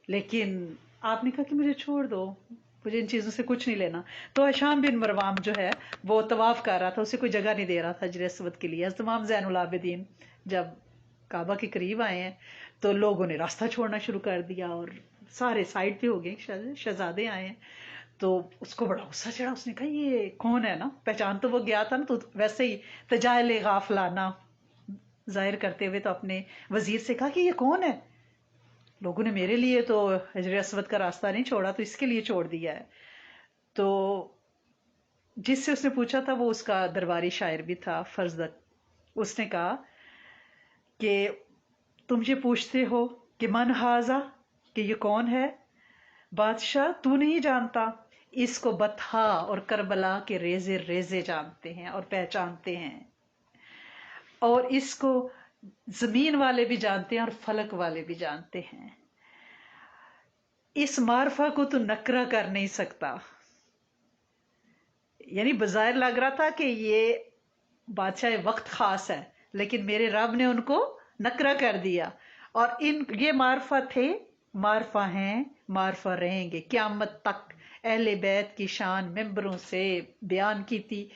لیکن آپ نے کہا کہ مجھے چھوڑ دو، مجھے ان چیزوں سے کچھ نہیں لینا. تو ہشام بن مروان جو ہے وہ طواف کر رہا تھا، اسے کوئی جگہ نہیں دے رہا تھا حجر اسود کے لیے. حضرت امام زین العابدین جب کعبہ کے قریب آئے ہیں تو لوگوں نے راستہ چھوڑنا شروع کر دیا اور سارے سائڈ پہ ہو گئے. شہزادے آئے ہیں تو اس کو بڑا غصہ چڑھا. اس نے کہا یہ کون ہے نا، پہچان تو وہ گیا تھا نا، تو ویسے ہی تجاہل غافلانہ ظاہر کرتے ہوئے تو اپنے وزیر سے کہا کہ یہ کون ہے، لوگوں نے میرے لیے تو حجر اسود کا راستہ نہیں چھوڑا، تو اس کے لیے چھوڑ دیا ہے. تو جس سے اس نے پوچھا تھا وہ اس کا درباری شاعر بھی تھا فرزدق. اس نے کہا کہ تم یہ پوچھتے ہو کہ من ہاذا، کہ یہ کون ہے؟ بادشاہ تو نہیں جانتا، اس کو بطحا اور کربلا کے ریزے ریزے جانتے ہیں اور پہچانتے ہیں، اور اس کو زمین والے بھی جانتے ہیں اور فلک والے بھی جانتے ہیں. اس معرفہ کو تو نکرہ کر نہیں سکتا. یعنی بظاہر لگ رہا تھا کہ یہ بادشاہ وقت خاص ہے، لیکن میرے رب نے ان کو نکرہ کر دیا. اور یہ معرفہ تھے، معرفہ ہیں، معرفہ رہیں گے قیامت تک. اہل بیت کی شان ممبروں سے بیان کی تھی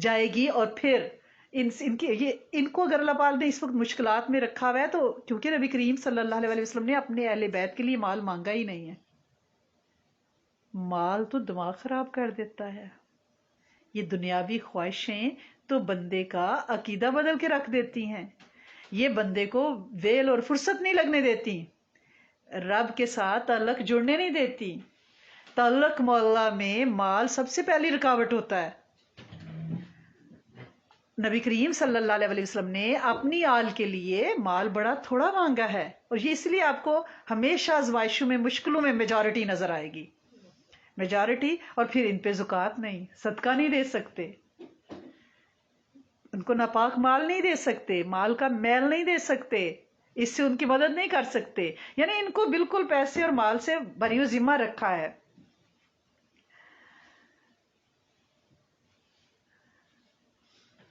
جائے گی. اور پھر ان کو اگر اللہ پاک نے اس وقت مشکلات میں رکھا ہوا ہے تو کیونکہ نبی کریم صلی اللہ علیہ وسلم نے اپنے اہل بیت کے لیے مال مانگا ہی نہیں ہے. مال تو دماغ خراب کر دیتا ہے. یہ دنیاوی خواہشیں تو بندے کا عقیدہ بدل کے رکھ دیتی ہیں، یہ بندے کو ویل اور فرصت نہیں لگنے دیتی، رب کے ساتھ تعلق جڑنے نہیں دیتی. تعلق مولا میں مال سب سے پہلی رکاوٹ ہوتا ہے. نبی کریم صلی اللہ علیہ وسلم نے اپنی آل کے لیے مال بڑا تھوڑا مانگا ہے، اور یہ اس لیے آپ کو ہمیشہ آزمائشوں میں، مشکلوں میں میجورٹی نظر آئے گی، میجورٹی. اور پھر ان پہ زکوٰۃ نہیں، صدقہ نہیں دے سکتے، ان کو ناپاک مال نہیں دے سکتے، مال کا میل نہیں دے سکتے، اس سے ان کی مدد نہیں کر سکتے. یعنی ان کو بالکل پیسے اور مال سے بری ذمہ رکھا ہے.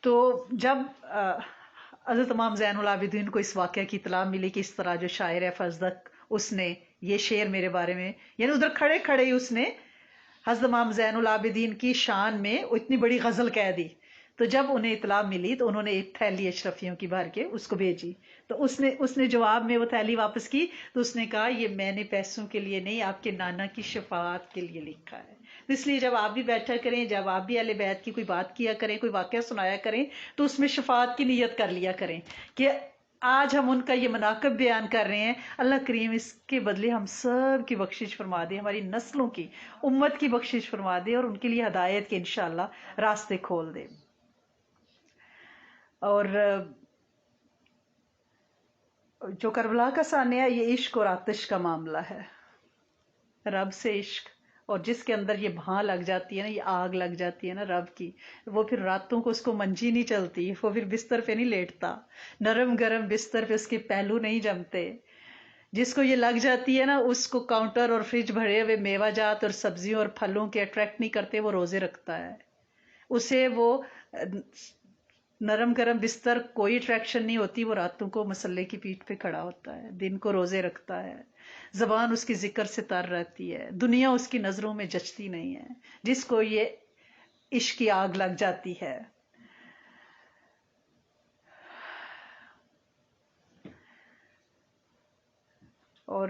تو جب حضرت امام زین العابدین کو اس واقعہ کی اطلاع ملی کہ اس طرح جو شاعر ہے فزدق، اس نے یہ شعر میرے بارے میں، یعنی ادھر کھڑے کھڑے ہی اس نے حضرت امام زین العابدین کی شان میں اتنی بڑی غزل کہہ دی. تو جب انہیں اطلاع ملی تو انہوں نے ایک تھیلی اشرفیوں کی بھر کے اس کو بھیجی. تو اس نے جواب میں وہ تھیلی واپس کی تو اس نے کہا یہ میں نے پیسوں کے لیے نہیں، آپ کے نانا کی شفاعت کے لیے لکھا ہے. اس لیے جب آپ بھی بیٹھا کریں، جب آپ بھی اہل بیت کی کوئی بات کیا کریں، کوئی واقعہ سنایا کریں، تو اس میں شفاعت کی نیت کر لیا کریں کہ آج ہم ان کا یہ مناقب بیان کر رہے ہیں، اللہ کریم اس کے بدلے ہم سب کی بخشش فرما دے، ہماری نسلوں کی، امت کی بخشش فرما دے، اور ان کے لیے ہدایت کے انشاءاللہ راستے کھول دے. اور جو کربلا کا سانحہ ہے یہ عشق اور آتش کا معاملہ ہے، رب سے عشق، اور جس کے اندر یہ بھاں لگ جاتی ہے نا، یہ آگ لگ جاتی ہے نا رب کی، وہ پھر راتوں کو اس کو منجی نہیں چلتی، وہ پھر بستر پہ نہیں لیٹتا، نرم گرم بستر پہ اس کے پہلو نہیں جمتے. جس کو یہ لگ جاتی ہے نا، اس کو کاؤنٹر اور فریج بھرے ہوئے میوہ جات اور سبزیوں اور پھلوں کے اٹریکٹ نہیں کرتے، وہ روزے رکھتا ہے. اسے وہ نرم گرم بستر کوئی اٹریکشن نہیں ہوتی، وہ راتوں کو مسلح کی پیٹھ پہ کھڑا ہوتا ہے، دن کو روزے رکھتا ہے، زبان اس کی ذکر سے تر رہتی ہے، دنیا اس کی نظروں میں جچتی نہیں ہے. جس کو یہ عشق کی آگ لگ جاتی ہے. اور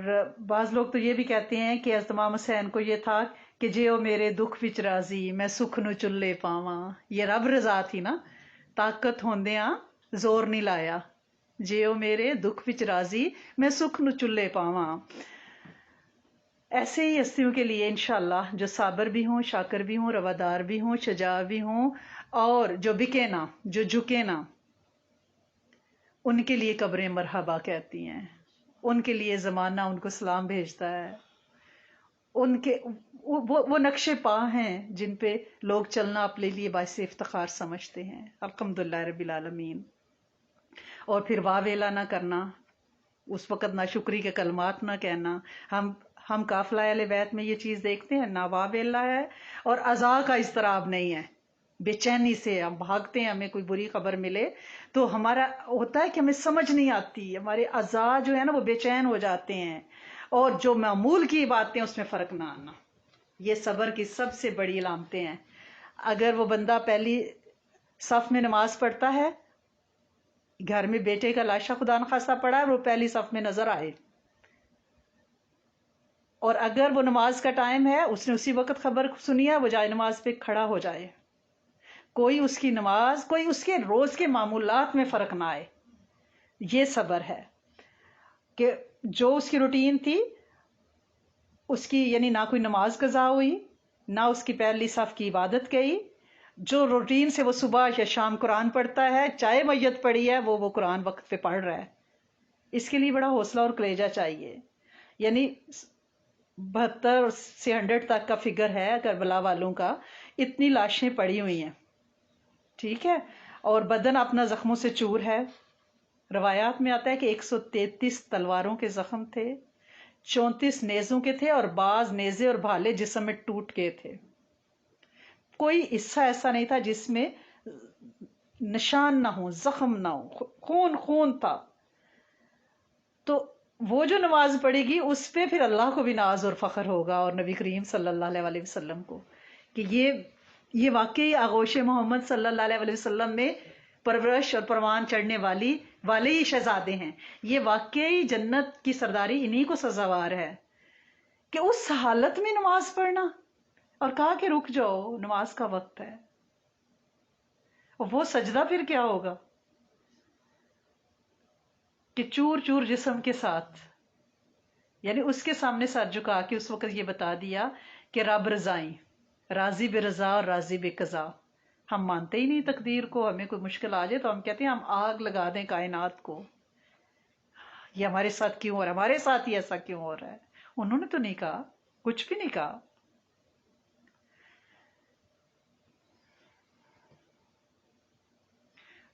بعض لوگ تو یہ بھی کہتے ہیں کہ حضرت امام حسین کو یہ تھا کہ جیو میرے دکھ وچ راضی میں سکھ نو چلے پاواں. یہ رب رضا تھی نا، طاقت ہوندیاں زور نہیں لایا، جیو میرے دکھ وچ راضی میں سکھ نو چلے پاواں. ایسے ہی ہستیوں کے لیے انشاءاللہ جو صابر بھی ہوں، شاکر بھی ہوں، روادار بھی ہوں، شجاع بھی ہوں، اور جو بکے نا، جو جھکے نا، ان کے لیے قبریں مرحبا کہتی ہیں، ان کے لیے زمانہ ان کو سلام بھیجتا ہے. ان کے وہ نقش پا ہیں جن پہ لوگ چلنا اپنے لیے باعث افتخار سمجھتے ہیں. الحمدللہ رب العالمین. اور پھر واہ ویلا نہ کرنا، اس وقت نہ شکری کے کلمات نہ کہنا. ہم قافلہ اہل بیت میں یہ چیز دیکھتے ہیں، نہ واہ ویلا ہے اور ازا کا اضطراب نہیں ہے، بے چینی سے ہم بھاگتے ہیں. ہمیں کوئی بری خبر ملے تو ہمارا ہوتا ہے کہ ہمیں سمجھ نہیں آتی، ہمارے اعضاء جو ہے نا وہ بے چین ہو جاتے ہیں، اور جو معمول کی باتیں اس میں فرق نہ آنا. یہ صبر کی سب سے بڑی علامتیں ہیں. اگر وہ بندہ پہلی صف میں نماز پڑھتا ہے، گھر میں بیٹے کا لاشا خدا نخواستہ پڑا ہے، وہ پہلی صف میں نظر آئے، اور اگر وہ نماز کا ٹائم ہے، اس نے اسی وقت خبر سنی ہے، وہ جائے نماز پہ کھڑا ہو جائے. کوئی اس کی نماز، کوئی اس کے روز کے معمولات میں فرق نہ آئے. یہ صبر ہے کہ جو اس کی روٹین تھی اس کی، یعنی نہ کوئی نماز قضا ہوئی، نہ اس کی پہلی صف کی عبادت گئی. جو روٹین سے وہ صبح یا شام قرآن پڑھتا ہے، چاہے میت پڑھی ہے، وہ قرآن وقت پہ پڑھ رہا ہے. اس کے لیے بڑا حوصلہ اور کلیجہ چاہیے. یعنی 72 سے 100 تک کا فگر ہے کربلا والوں کا، اتنی لاشیں پڑی ہوئی ہیں، ٹھیک ہے، اور بدن اپنا زخموں سے چور ہے. روایات میں آتا ہے کہ 133 تلواروں کے زخم تھے، 34 نیزوں کے تھے، اور بعض نیزے اور بھالے جسم میں ٹوٹ گئے تھے. کوئی حصہ ایسا نہیں تھا جس میں نشان نہ ہو، زخم نہ ہو، خون خون تھا. تو وہ جو نماز پڑھے گی اس پہ پھر اللہ کو بھی ناز اور فخر ہوگا، اور نبی کریم صلی اللہ علیہ وسلم کو، کہ یہ واقعی آغوش محمد صلی اللہ علیہ وسلم میں پرورش اور پروان چڑھنے والے ہی شہزادے ہیں. یہ واقعی جنت کی سرداری انہی کو سزاوار ہے کہ اس حالت میں نماز پڑھنا، اور کہا کہ رک جاؤ، نماز کا وقت ہے. اور وہ سجدہ پھر کیا ہوگا کہ چور چور جسم کے ساتھ، یعنی اس کے سامنے سر جھکا کے اس وقت یہ بتا دیا کہ رب رضائیں، راضی بے رضا اور راضی بے قضا. ہم مانتے ہی نہیں تقدیر کو. ہمیں کوئی مشکل آ جائے تو ہم کہتے ہیں ہم آگ لگا دیں کائنات کو، یہ ہمارے ساتھ کیوں ہو رہا ہے، ہمارے ساتھ ہی ایسا کیوں ہو رہا ہے. انہوں نے تو نہیں کہا، کچھ بھی نہیں کہا.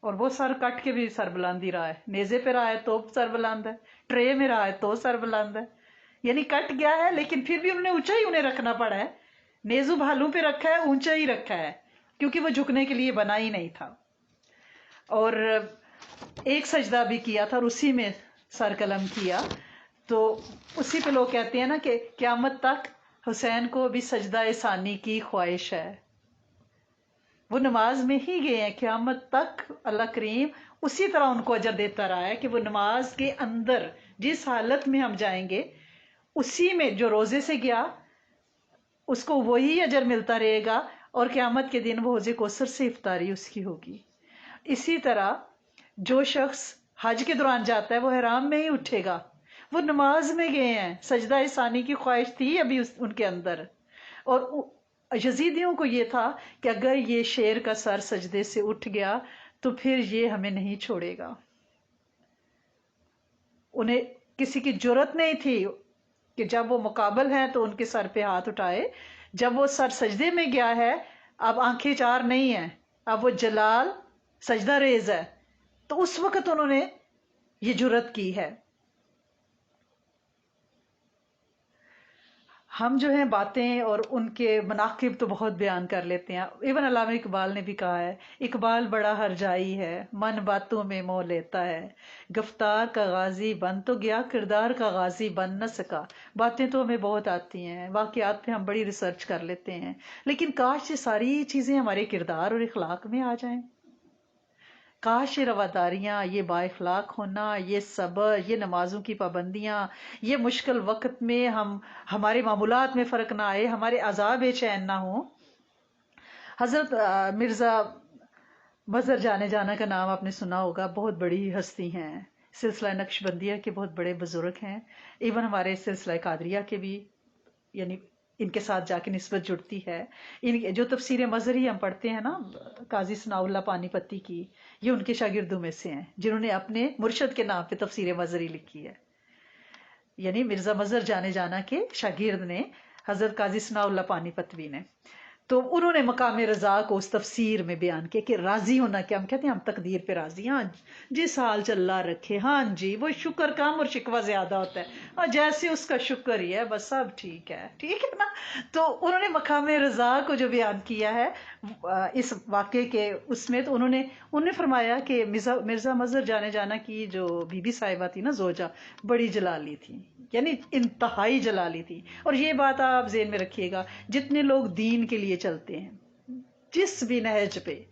اور وہ سر کٹ کے بھی سر بلند ہی رہا ہے. نیزے پہ رہا ہے تو سر بلند ہے، ٹرے میں رہا ہے تو سر بلند ہے. یعنی کٹ گیا ہے لیکن پھر بھی انہوں نے اونچا ہی انہیں رکھنا پڑا ہے. نیزو بھالوں پہ رکھا ہے، اونچا ہی رکھا ہے، کیونکہ وہ جھکنے کے لیے بنا ہی نہیں تھا. اور ایک سجدہ بھی کیا تھا اور اسی میں سر قلم کیا. تو اسی پہ لوگ کہتے ہیں نا کہ قیامت تک حسین کو بھی سجدہ ثانی کی خواہش ہے. وہ نماز میں ہی گئے ہیں، قیامت تک اللہ کریم اسی طرح ان کو اجر دیتا رہا ہے کہ وہ نماز کے اندر جس حالت میں ہم جائیں گے اسی میں جو روزے سے گیا اس کو وہی اجر ملتا رہے گا، اور قیامت کے دن وہ حوض کوثر سے افطاری اس کی ہوگی. اسی طرح جو شخص حج کے دوران جاتا ہے وہ احرام میں ہی اٹھے گا. وہ نماز میں گئے ہیں، سجدہ ثانی کی خواہش تھی ابھی ان کے اندر. اور یزیدیوں کو یہ تھا کہ اگر یہ شیر کا سر سجدے سے اٹھ گیا تو پھر یہ ہمیں نہیں چھوڑے گا. انہیں کسی کی جرت نہیں تھی کہ جب وہ مقابل ہیں تو ان کے سر پہ ہاتھ اٹھائے. جب وہ سر سجدے میں گیا ہے، اب آنکھیں چار نہیں ہیں، اب وہ جلال سجدہ ریز ہے، تو اس وقت انہوں نے یہ جرت کی ہے. ہم جو ہیں باتیں اور ان کے مناقب تو بہت بیان کر لیتے ہیں. ایون علامہ اقبال نے بھی کہا ہے، اقبال بڑا ہرجائی ہے، من باتوں میں موہ لیتا ہے، گفتار کا غازی بن تو گیا، کردار کا غازی بن نہ سکا. باتیں تو ہمیں بہت آتی ہیں، واقعات پہ ہم بڑی ریسرچ کر لیتے ہیں، لیکن کاش یہ ساری چیزیں ہمارے کردار اور اخلاق میں آ جائیں. کاش یہ رواداریاں، یہ با اخلاق ہونا، یہ صبر، یہ نمازوں کی پابندیاں، یہ مشکل وقت میں ہمارے معمولات میں فرق نہ آئے، ہمارے عذاب بے چین نہ ہوں. حضرت مرزا مظہر جانے جانا کا نام آپ نے سنا ہوگا، بہت بڑی ہستی ہیں، سلسلہ نقش بندیہ کے بہت بڑے بزرگ ہیں. ایون ہمارے سلسلہ قادریہ کے بھی، یعنی ان کے ساتھ جا کے نسبت جڑتی ہے. ان جو تفسیر مظہری ہم پڑھتے ہیں نا قاضی ثناء اللہ پانی پتی کی، یہ ان کے شاگردوں میں سے ہیں جنہوں نے اپنے مرشد کے نام پہ تفسیر مظہری لکھی ہے. یعنی مرزا مظہر جانے جانا کے شاگرد نے حضرت قاضی ثناء اللہ پانی پتوی نے، تو انہوں نے مقام رضا کو اس تفسیر میں بیان کیا کہ راضی ہونا کیا. ہم کہتے ہیں ہم تقدیر پہ راضی، ہاں جس حال چ اللہ رکھے، ہاں جی وہ شکر کم اور شکوہ زیادہ ہوتا ہے، اور جیسے اس کا شکر ہی ہے بس سب ٹھیک ہے، ٹھیک ہے نا. تو انہوں نے مقام رضا کو جو بیان کیا ہے اس واقعے کے اس میں، تو انہوں نے فرمایا کہ مرزا مظہر جانے جانا کی جو بی بی صاحبہ تھی نا زوجہ، بڑی جلالی تھی، یعنی انتہائی جلالی تھی. اور یہ بات آپ ذہن میں رکھیے گا، جتنے لوگ دین کے لیے چلتے ہیں جس بھی نہج پہ،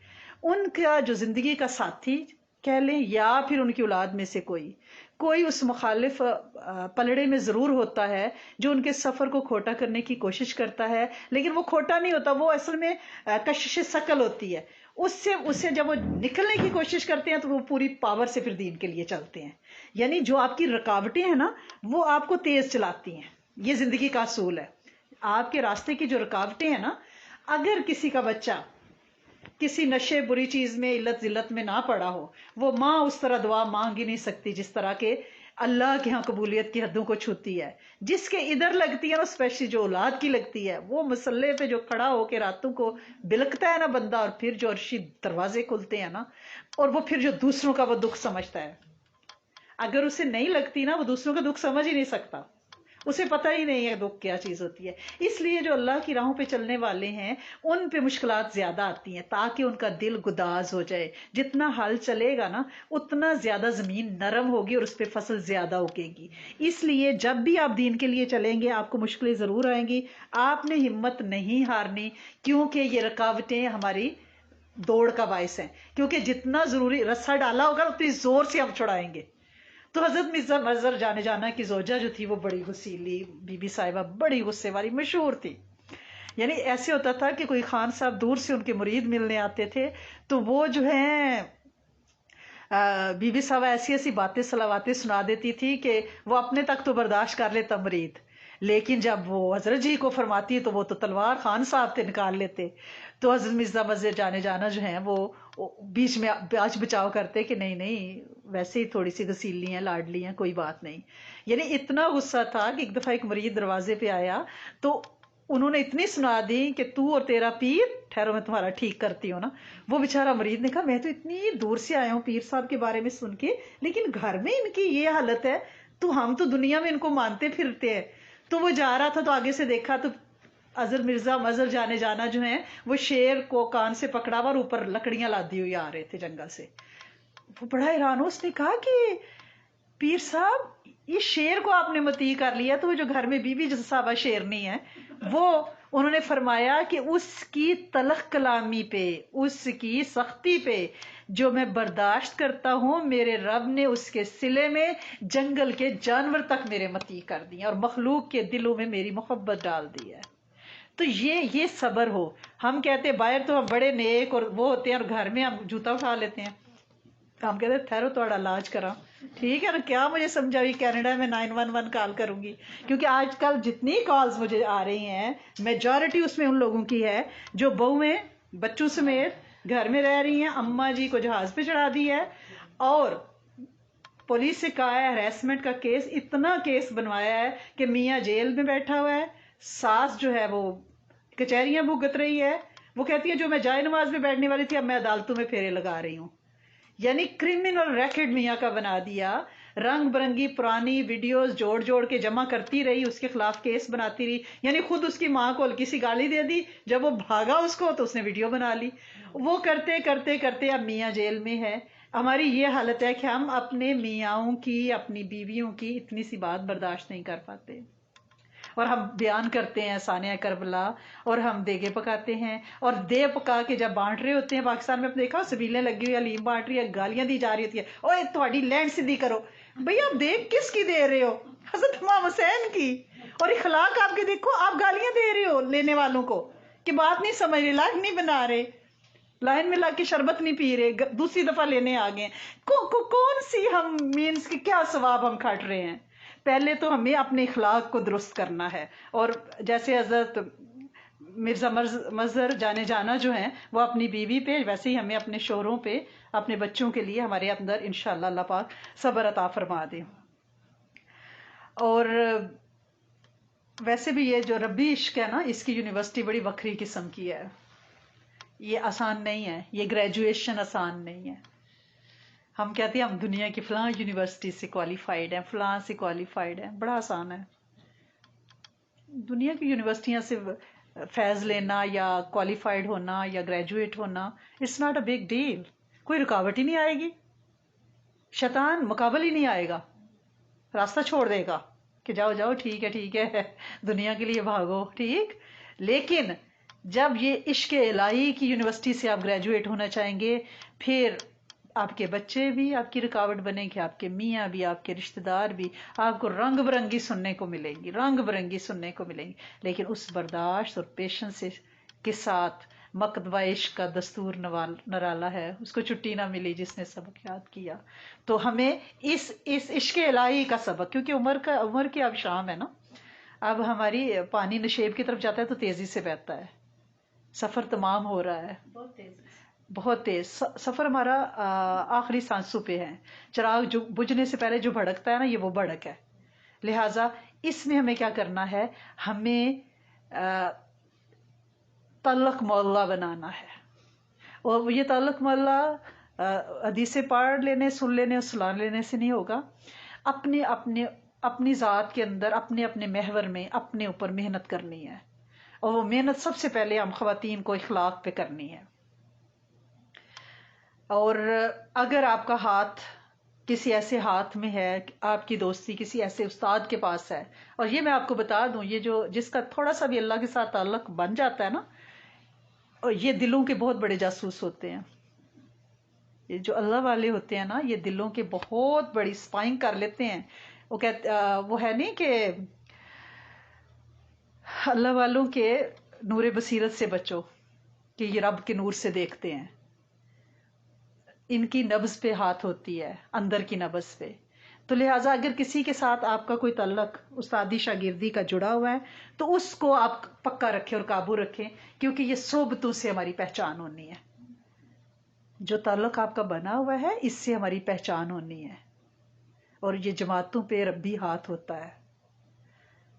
ان کا جو زندگی کا ساتھی کہہ لیں یا پھر ان کی اولاد میں سے کوئی اس مخالف پلڑے میں ضرور ہوتا ہے جو ان کے سفر کو کھوٹا کرنے کی کوشش کرتا ہے، لیکن وہ کھوٹا نہیں ہوتا، وہ اصل میں کشش ثقل ہوتی ہے. اس سے جب وہ نکلنے کی کوشش کرتے ہیں تو وہ پوری پاور سے پھر دین کے لیے چلتے ہیں. یعنی جو آپ کی رکاوٹیں ہیں نا وہ آپ کو تیز چلاتی ہیں. یہ زندگی کا اصول ہے. آپ کے راستے کی جو رکاوٹیں ہیں نا، اگر کسی کا بچہ کسی نشے بری چیز میں علت ذلت میں نہ پڑا ہو، وہ ماں اس طرح دعا مانگ ہی نہیں سکتی جس طرح کے اللہ کے ہاں قبولیت کی حدوں کو چھوتی ہے. جس کے ادھر لگتی ہے نا، اسپیشلی جو اولاد کی لگتی ہے، وہ مسلح پہ جو کھڑا ہو کے راتوں کو بلکتا ہے نا بندہ، اور پھر جو عرشی دروازے کھلتے ہیں نا، اور وہ پھر جو دوسروں کا وہ دکھ سمجھتا ہے. اگر اسے نہیں لگتی نا، وہ دوسروں کا دکھ سمجھ ہی نہیں سکتا، اسے پتہ ہی نہیں ہے دکھ کیا چیز ہوتی ہے. اس لیے جو اللہ کی راہوں پہ چلنے والے ہیں ان پہ مشکلات زیادہ آتی ہیں تاکہ ان کا دل گداز ہو جائے. جتنا حل چلے گا نا اتنا زیادہ زمین نرم ہوگی اور اس پہ فصل زیادہ اگے گی. اس لیے جب بھی آپ دین کے لیے چلیں گے آپ کو مشکلیں ضرور آئیں گی. آپ نے ہمت نہیں ہارنی، کیونکہ یہ رکاوٹیں ہماری دوڑ کا باعث ہیں. کیونکہ جتنا ضروری رسا ڈالا ہوگا اتنی زور سے ہم چھڑائیں گے. تو حضرت مرزا مظہر جانے جانا کی زوجہ جو تھی وہ بڑی غصیلی بی بی صاحبہ، بڑی غصے والی مشہور تھی. یعنی ایسے ہوتا تھا کہ کوئی خان صاحب دور سے ان کے مرید ملنے آتے تھے تو وہ جو ہیں بی بی صاحبہ ایسی ایسی باتیں صلواتیں سنا دیتی تھی کہ وہ اپنے تک تو برداشت کر لیتا مرید، لیکن جب وہ حضرت جی کو فرماتی تو وہ تو تلوار خان صاحب سے نکال لیتے. تو حضرت مرزا مظہر جانے جانا جو ہیں وہ بیچ میں باج بچاؤ کرتے کہ نہیں ویسے ہی تھوڑی سی غسیلی ہیں، لاڈلی ہیں، کوئی بات نہیں. یعنی اتنا غصہ تھا کہ ایک دفعہ ایک مرید دروازے پہ آیا تو انہوں نے اتنی سنا دی کہ تو اور تیرا پیر، ٹھہرو میں تمہارا ٹھیک کرتی ہوں نا. وہ بیچارہ مرید نے کہا میں تو اتنی دور سے آیا ہوں پیر صاحب کے بارے میں سن کے، لیکن گھر میں ان کی یہ حالت ہے تو ہم تو دنیا میں ان کو مانتے پھرتے ہیں. تو وہ جا رہا تھا تو آگے سے دیکھا تو حضرت مرزا مظہر جانے جانا جو ہیں وہ شیر کو کان سے پکڑا ہوا اور اوپر لکڑیاں لادی ہوئی آ رہے تھے جنگل سے. وہ بڑا حیران ہو، اس نے کہا کہ پیر صاحب یہ شیر کو آپ نے مطیع کر لیا، تو وہ جو گھر میں بی بی صاحبہ شیرنی ہے وہ، انہوں نے فرمایا کہ اس کی تلخ کلامی پہ، اس کی سختی پہ جو میں برداشت کرتا ہوں، میرے رب نے اس کے صلے میں جنگل کے جانور تک میرے مطیع کر دیے اور مخلوق کے دلوں میں میری محبت ڈال دی ہے. تو یہ صبر ہو. ہم کہتے ہیں باہر تو ہم بڑے نیک اور وہ ہوتے ہیں اور گھر میں ہم جوتا اٹھا لیتے ہیں. ہم کہتے ہیں ٹھہرو تھوڑا علاج کرا، ٹھیک ہے نا، کیا مجھے سمجھاوی کینیڈا میں 911 کال کروں گی. کیونکہ آج کل جتنی کالز مجھے آ رہی ہیں میجورٹی اس میں ان لوگوں کی ہے جو بہویں بچوں سمیت گھر میں رہ رہی ہیں، اماں جی کو جہاز پہ چڑھا دی ہے اور پولیس سے کہا ہے ہریسمنٹ کا کیس، اتنا کیس بنوایا ہے کہ میاں جیل میں بیٹھا ہوا ہے، ساس جو ہے وہ کچہریاں بھگت رہی ہے. وہ کہتی ہے جو میں جائے نماز میں بیٹھنے والی تھی اب میں عدالتوں میں پھیرے لگا رہی ہوں. یعنی کرمنل ریکڈ میاں کا بنا دیا. رنگ برنگی پرانی ویڈیوز جوڑ جوڑ کے جمع کرتی رہی، اس کے خلاف کیس بناتی رہی. یعنی خود اس کی ماں کو ہلکی سی گالی دے دی، جب وہ بھاگا اس کو تو اس نے ویڈیو بنا لی. وہ کرتے کرتے کرتے اب میاں جیل میں ہے. ہماری یہ حالت ہے کہ ہم اپنے میاں کی، اپنی بیویوں کی اتنی سی بات برداشت نہیں کر پاتے اور ہم بیان کرتے ہیں ثانیہ کربلا اور ہم دیگے پکاتے ہیں اور دے پکا کے جب بانٹ رہے ہوتے ہیں. پاکستان میں دیکھا سبیلیں لگی ہوئی، علیم بانٹ رہی ہے، گالیاں دی جا رہی ہوتی ہے، اوے تھوڑی لینڈ سیدھی کرو. بھئی آپ دیکھ کس کی دے رہے ہو؟ حضرت امام حسین کی. اور اخلاق آپ کے دیکھو، آپ گالیاں دے رہے ہو لینے والوں کو کہ بات نہیں سمجھ رہے، لاگ نہیں بنا رہے، لائن میں لگ کے شربت نہیں پی رہے، دوسری دفعہ لینے آ گئے. کون سی ہم مینس کی کیا ثواب ہم کھٹ رہے ہیں؟ پہلے تو ہمیں اپنے اخلاق کو درست کرنا ہے. اور جیسے حضرت مرزا مظہر جانے جانا جو ہیں وہ اپنی بیوی پہ، ویسے ہی ہمیں اپنے شوہروں پہ، اپنے بچوں کے لیے ہمارے اندر انشاءاللہ اللہ پاک صبر عطا فرما دے. اور ویسے بھی یہ جو ربی عشق ہے نا، اس کی یونیورسٹی بڑی وکری قسم کی ہے. یہ آسان نہیں ہے، یہ گریجویشن آسان نہیں ہے. ہم کہتے ہیں ہم دنیا کی فلاں یونیورسٹی سے کوالیفائڈ ہیں، فلاں سے کوالیفائڈ ہیں، بڑا آسان ہے. دنیا کی یونیورسٹیاں سے فیض لینا یا کوالیفائڈ ہونا یا گریجویٹ ہونا، it's not a big deal. کوئی رکاوٹ ہی نہیں آئے گی، شیطان مقابل ہی نہیں آئے گا، راستہ چھوڑ دے گا. کہ جاؤ جاؤ ٹھیک ہے دنیا کے لیے بھاگو ٹھیک. لیکن جب یہ عشق الہی کی یونیورسٹی سے آپ گریجویٹ ہونا چاہیں گے، پھر آپ کے بچے بھی آپ کی رکاوٹ بنیں گے، آپ کے میاں بھی، آپ کے رشتہ دار بھی، آپ کو رنگ برنگی سننے کو ملیں گی، رنگ برنگی سننے کو ملیں گی. لیکن اس برداشت اور پیشنس کے ساتھ مکتبہ عشق کا دستور نرالا ہے، اس کو چھٹی نہ ملی جس نے سبق یاد کیا. تو ہمیں اس عشق الہی کا سبق، کیونکہ عمر کی اب شام ہے نا، اب ہماری پانی نشیب کی طرف جاتا ہے تو تیزی سے بہتا ہے، سفر تمام ہو رہا ہے بہت تیز. سفر ہمارا آخری سانسوں پہ ہے. چراغ جو بجھنے سے پہلے جو بھڑکتا ہے نا، یہ وہ بھڑک ہے. لہٰذا اس میں ہمیں کیا کرنا ہے، ہمیں تعلق مولا بنانا ہے. اور یہ تعلق مولا حدیثیں پڑھ لینے، سن لینے اور سلا لینے سے نہیں ہوگا. اپنی ذات کے اندر، اپنے اپنے محور میں اپنے اوپر محنت کرنی ہے. اور وہ محنت سب سے پہلے ہم خواتین کو اخلاق پہ کرنی ہے. اور اگر آپ کا ہاتھ کسی ایسے ہاتھ میں ہے، آپ کی دوستی کسی ایسے استاد کے پاس ہے، اور یہ میں آپ کو بتا دوں، یہ جس کا تھوڑا سا بھی اللہ کے ساتھ تعلق بن جاتا ہے نا، اور یہ دلوں کے بہت بڑے جاسوس ہوتے ہیں. یہ جو اللہ والے ہوتے ہیں نا، یہ دلوں کے بہت بڑی سپائنگ کر لیتے ہیں. وہ ہے نہیں کہ اللہ والوں کے نور بصیرت سے بچو، کہ یہ رب کے نور سے دیکھتے ہیں. ان کی نبض پہ ہاتھ ہوتی ہے، اندر کی نبض پہ. تو لہٰذا اگر کسی کے ساتھ آپ کا کوئی تعلق استادی شاگردی کا جڑا ہوا ہے تو اس کو آپ پکا رکھیں اور قابو رکھیں، کیونکہ یہ صحبتوں سے ہماری پہچان ہونی ہے. جو تعلق آپ کا بنا ہوا ہے، اس سے ہماری پہچان ہونی ہے. اور یہ جماعتوں پہ ربی ہاتھ ہوتا ہے.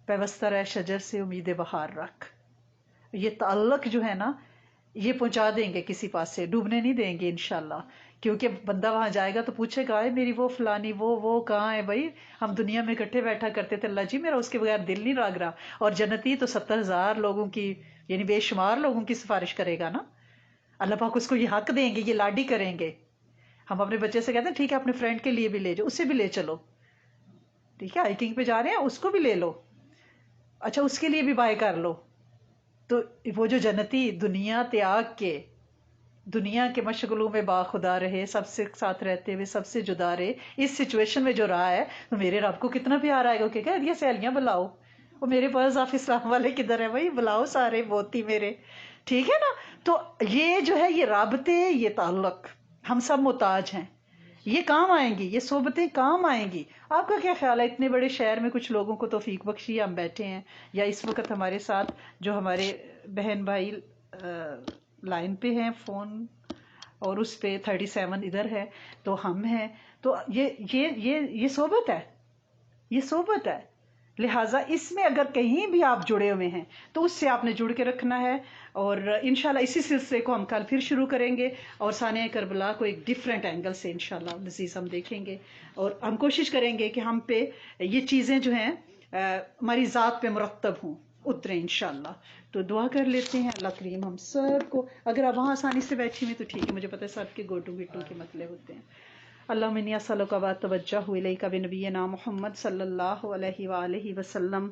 پیوستہ رہ شجر سے امید بہار رکھ. یہ تعلق جو ہے نا، یہ پہنچا دیں گے کسی پاس سے، ڈوبنے نہیں دیں گے انشاءاللہ. کیونکہ بندہ وہاں جائے گا تو پوچھے گا، میری وہ فلانی وہ کہاں ہے بھائی، ہم دنیا میں اکٹھے بیٹھا کرتے تھے، اللہ جی میرا اس کے بغیر دل نہیں لگ رہا. اور جنتی تو 70,000 لوگوں کی، یعنی بے شمار لوگوں کی سفارش کرے گا نا. اللہ پاک اس کو یہ حق دیں گے، یہ لاڈی کریں گے. ہم اپنے بچے سے کہتے ہیں ٹھیک ہے اپنے فرینڈ کے لیے بھی لے جاؤ، اسے بھی لے چلو، ٹھیک ہے ہائکنگ پہ جا رہے ہیں اس کو بھی لے لو، اچھا اس کے لیے بھی بائے کر لو. تو وہ جو جنتی دنیا تیاگ کے، دنیا کے مشغلوں میں باخدا رہے، سب سے ساتھ رہتے ہوئے سب سے جدا رہے، اس سچویشن میں جو رہا ہے، تو میرے رب کو کتنا پیار آئے گا کہ کہہ دیا سہیلیاں بلاؤ، وہ میرے پاس آپ اسلام والے کدھر ہیں بھائی، بلاؤ سارے موتی میرے، ٹھیک ہے نا. تو یہ جو ہے، یہ رابطے، یہ تعلق، ہم سب محتاج ہیں. یہ کام آئیں گی، یہ صحبتیں کام آئیں گی. آپ کا کیا خیال ہے، اتنے بڑے شہر میں کچھ لوگوں کو توفیق بخشی، ہم بیٹھے ہیں، یا اس وقت ہمارے ساتھ جو ہمارے بہن بھائی لائن پہ ہیں فون، اور اس پہ 37 ادھر ہے، تو ہم ہیں. تو یہ صحبت ہے، یہ صحبت ہے. لہٰذا اس میں اگر کہیں بھی آپ جڑے ہوئے ہیں تو اس سے آپ نے جڑ کے رکھنا ہے. اور انشاءاللہ اسی سلسلے کو ہم کل پھر شروع کریں گے، اور ثانیہ کربلا کو ایک ڈیفرنٹ اینگل سے انشاءاللہ عزیز ہم دیکھیں گے. اور ہم کوشش کریں گے کہ ہم پہ یہ چیزیں جو ہیں ہماری ذات پہ مرتب ہوں، اتریں انشاءاللہ. تو دعا کر لیتے ہیں، اللہ کریم ہم سب کو. اگر آپ وہاں آسانی سے بیٹھی ہوئی تو ٹھیک ہے، مجھے پتہ ہے سب کے گوٹوں گٹوں کے مسئلے ہوتے ہیں. اللہم انی اسألک و اتوجہ الیک بنبینا محمد صلی اللہ علیہ وآلہ وسلم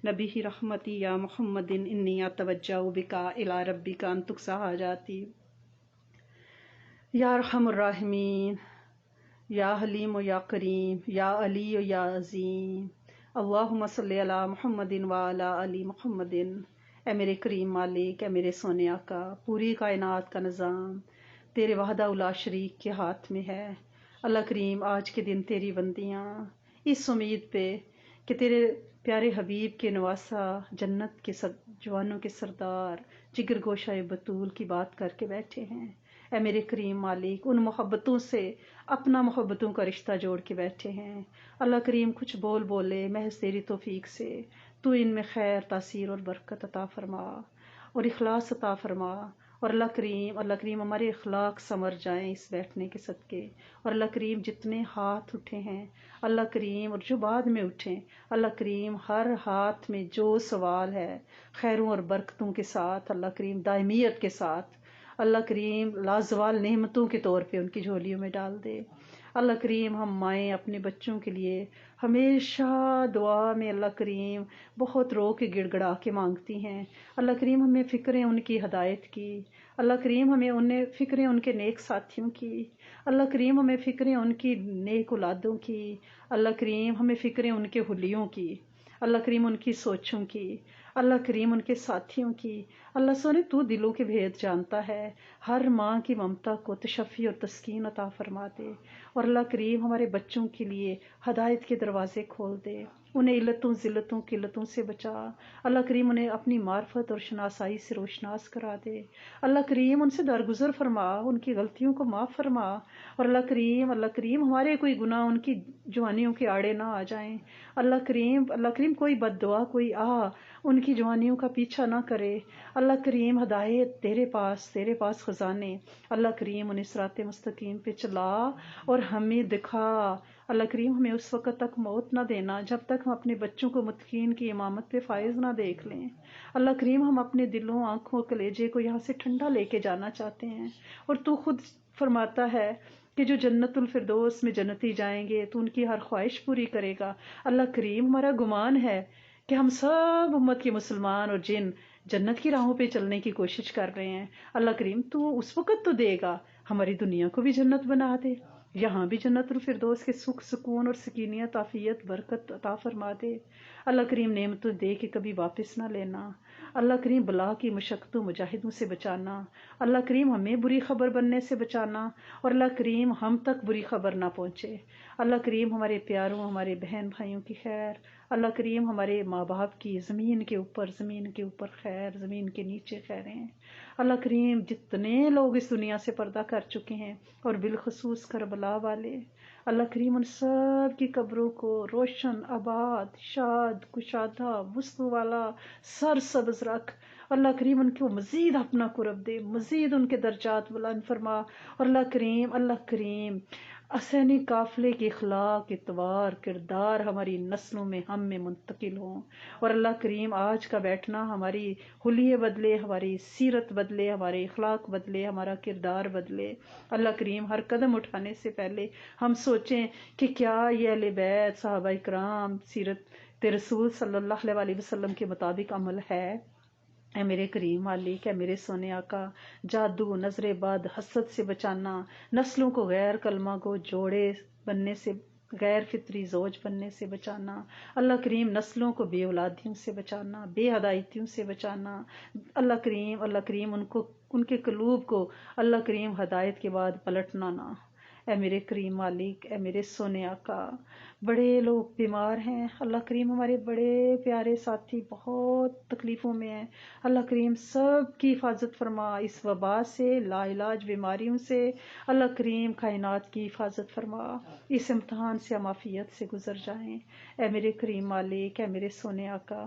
نبی رحمتی یا محمد انی اتوجہ بک الی ربک ان تقضی حاجاتی یا ارحم الراحمین یا حلیم و یا کریم یا علی و یا عظیم. اللہم صلی علی محمد وعلی آل محمد. اے میرے کریم مالک، اے میرے سونے آقا، پوری کائنات کا نظام تیرے وحدہ الا شریک کے ہاتھ میں ہے. اللہ کریم، آج کے دن تیری بندیاں اس امید پہ کہ تیرے پیارے حبیب کے نواسا، جنت کے جوانوں کے سردار، جگر گوشہ بطول کی بات کر کے بیٹھے ہیں. اے میرے کریم مالک، ان محبتوں سے اپنا محبتوں کا رشتہ جوڑ کے بیٹھے ہیں. اللہ کریم کچھ بولے محض تیری توفیق سے، تو ان میں خیر، تاثیر اور برکت عطا فرما اور اخلاص عطا فرما. اور اللہ کریم ہمارے اخلاق سنور جائیں اس بیٹھنے کے صدقے. اور اللہ کریم جتنے ہاتھ اٹھے ہیں اللہ کریم، اور جو بعد میں اٹھیں اللہ کریم، ہر ہاتھ میں جو سوال ہے خیروں اور برکتوں کے ساتھ، اللہ کریم دائمیت کے ساتھ، اللہ کریم لازوال نعمتوں کے طور پہ ان کی جھولیوں میں ڈال دے. اللہ کریم ہم مائیں اپنے بچوں کے لیے ہمیشہ دعا میں اللہ کریم بہت رو کے گڑ گڑا کے مانگتی ہیں. اللہ کریم ہمیں فکریں ان کی ہدایت کی. اللہ کریم ہمیں انہیں فکریں ان کے نیک ساتھیوں کی. اللہ کریم ہمیں فکریں ان کی نیک اولادوں کی. اللہ کریم ہمیں فکریں ان کے حلیوں کی. اللہ کریم ان کی سوچوں کی. اللہ کریم ان کے ساتھیوں کی. اللہ سونے تو دلوں کے بھید جانتا ہے. ہر ماں کی ممتا کو تشفی اور تسکین عطا فرما دے. اور اللہ کریم ہمارے بچوں کے لیے ہدایت کے دروازے کھول دے. انہیں علتوں ذلتوں قلتوں سے بچا. اللہ کریم انہیں اپنی معرفت اور شناسائی سے روشناس کرا دے. اللہ کریم ان سے درگزر فرما، ان کی غلطیوں کو معاف فرما. اور اللہ کریم ہمارے کوئی گناہ ان کی جوانیوں کے آڑے نہ آ جائیں. اللہ کریم کوئی بد دعا، کوئی ان کی جوانیوں کا پیچھا نہ کرے. اللہ کریم ہدایت تیرے پاس خزانے. اللہ کریم انہیں صراط مستقیم پہ چلا اور ہمیں دکھا. اللہ کریم ہمیں اس وقت تک موت نہ دینا جب تک ہم اپنے بچوں کو متقین کی امامت پہ فائز نہ دیکھ لیں. اللہ کریم ہم اپنے دلوں، آنکھوں، کلیجے کو یہاں سے ٹھنڈا لے کے جانا چاہتے ہیں. اور تو خود فرماتا ہے کہ جو جنت الفردوس میں جنتی جائیں گے تو ان کی ہر خواہش پوری کرے گا. اللہ کریم ہمارا گمان ہے کہ ہم سب امت کے مسلمان اور جن جنت کی راہوں پہ چلنے کی کوشش کر رہے ہیں. اللہ کریم تو اس وقت تو دے گا، ہماری دنیا کو بھی جنت بنا دے، یہاں بھی جنت الفردوس کے سکھ سکون اور سکینیت عافیت برکت عطا فرما دے. اللہ کریم نعمتوں دے کے کبھی واپس نہ لینا. اللہ کریم بلا کی مشقتوں مجاہدوں سے بچانا. اللہ کریم ہمیں بری خبر بننے سے بچانا. اور اللہ کریم ہم تک بری خبر نہ پہنچے. اللہ کریم ہمارے پیاروں، ہمارے بہن بھائیوں کی خیر. اللہ کریم ہمارے ماں باپ کی زمین کے اوپر خیر، زمین کے نیچے خیریں. اللہ کریم جتنے لوگ اس دنیا سے پردہ کر چکے ہیں اور بالخصوص کربلا والے، اللہ کریم ان سب کی قبروں کو روشن، آباد، شاد، کشادہ، وسط والا، سر سبز رکھ. اللہ کریم ان کو مزید اپنا قرب دے، مزید ان کے درجات بلند فرما. اور اللہ کریم حسینی قافلے کے اخلاق، اعتبار، کردار ہماری نسلوں میں ہم میں منتقل ہوں. اور اللہ کریم آج کا بیٹھنا ہماری حلیے بدلے، ہماری سیرت بدلے، ہمارے اخلاق بدلے، ہمارا کردار بدلے. اللہ کریم ہر قدم اٹھانے سے پہلے ہم سوچیں کہ کیا یہ اہل بیت، صحابہ کرام، سیرت رسول صلی اللہ علیہ وسلم کے مطابق عمل ہے. اے میرے کریم مالک، اے میرے سونے آقا، جادو، نظر بد، حسد سے بچانا، نسلوں کو غیر کلمہ کو جوڑے بننے سے، غیر فطری زوج بننے سے بچانا. اللہ کریم نسلوں کو بے اولادیوں سے بچانا، بے ہدایتیوں سے بچانا. اللہ کریم ان کے قلوب کو اللہ کریم ہدایت کے بعد پلٹنا نہ. اے میرے کریم مالک، اے میرے سونے آقا، بڑے لوگ بیمار ہیں. اللہ کریم ہمارے بڑے پیارے ساتھی بہت تکلیفوں میں ہیں. اللہ کریم سب کی حفاظت فرما اس وبا سے، لا علاج بیماریوں سے. اللہ کریم کائنات کی حفاظت فرما، اس امتحان سے ہم عافیت سے گزر جائیں. اے میرے کریم مالک، اے میرے سونے آقا،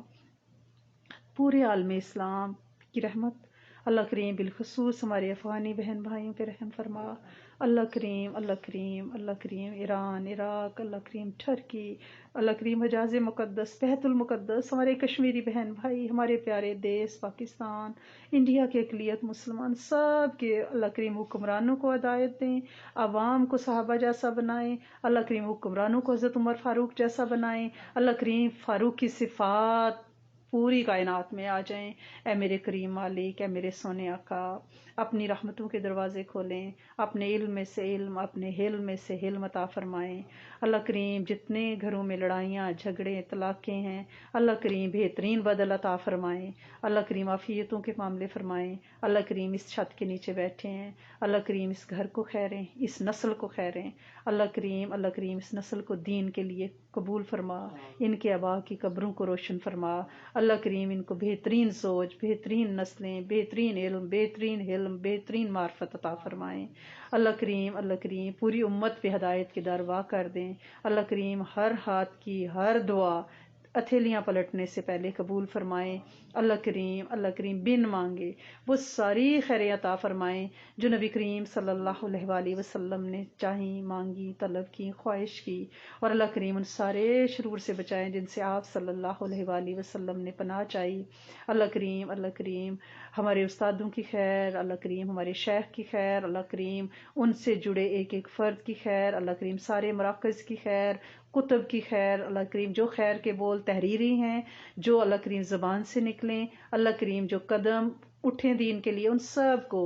پورے عالم اسلام کی رحمت اللہ کریم بالخصوص ہمارے افغانی بہن بھائیوں پہ رحم فرما. اللہ کریم ایران، عراق، اللہ کریم ٹرکی، اللہ کریم حجاز مقدس، بیت المقدس، ہمارے کشمیری بہن بھائی، ہمارے پیارے دیس پاکستان، انڈیا کے اقلیت مسلمان سب کے اللہ کریم حکمرانوں کو ہدایت دیں، عوام کو صحابہ جیسا بنائیں. اللہ کریم حکمرانوں کو حضرت عمر فاروق جیسا بنائیں. اللہ کریم فاروق کی صفات پوری کائنات میں آ جائیں. اے میرے کریم مالک، اے میرے سونے آقا، اپنی رحمتوں کے دروازے کھولیں، اپنے علم میں سے علم، اپنے حلم میں سے حلم عطا فرمائیں. اللہ کریم جتنے گھروں میں لڑائیاں، جھگڑے، طلاقیں ہیں، اللہ کریم بہترین بدل عطا فرمائیں. اللہ کریم عافیتوں کے معاملے فرمائیں. اللہ کریم اس چھت کے نیچے بیٹھے ہیں، اللہ کریم اس گھر کو خیریں، اس نسل کو خیریں. اللہ کریم اس نسل کو دین کے لیے قبول فرما، ان کے آباء کی قبروں کو روشن فرما. اللہ کریم ان کو بہترین سوچ، بہترین نسلیں، بہترین علم، بہترین حلم، بہترین معرفت عطا فرمائیں. اللہ کریم پوری امت پہ ہدایت کے در واہ کر دیں. اللہ کریم ہر ہاتھ کی ہر دعا ہتھیلیاں پلٹنے سے پہلے قبول فرمائیں۔ اللہ کریم بن مانگے وہ ساری خیریں عطا فرمائیں جو نبی کریم صلی اللہ علیہ وآلہ وسلم نے چاہیں، مانگی، طلب کی، خواہش کی، اور اللہ کریم ان سارے شرور سے بچائیں جن سے آپ صلی اللہ علیہ وآلہ وسلم نے پناہ چاہی۔ اللہ کریم ہمارے استادوں کی خیر، اللہ کریم ہمارے شیخ کی خیر، اللہ کریم ان سے جڑے ایک ایک فرد کی خیر، اللہ کریم سارے مراکز کی خیر، کتب کی خیر، اللہ کریم جو خیر کے بول تحریری ہیں جو اللہ کریم زبان سے نکلیں، اللہ کریم جو قدم اٹھیں دین کے لیے ان سب کو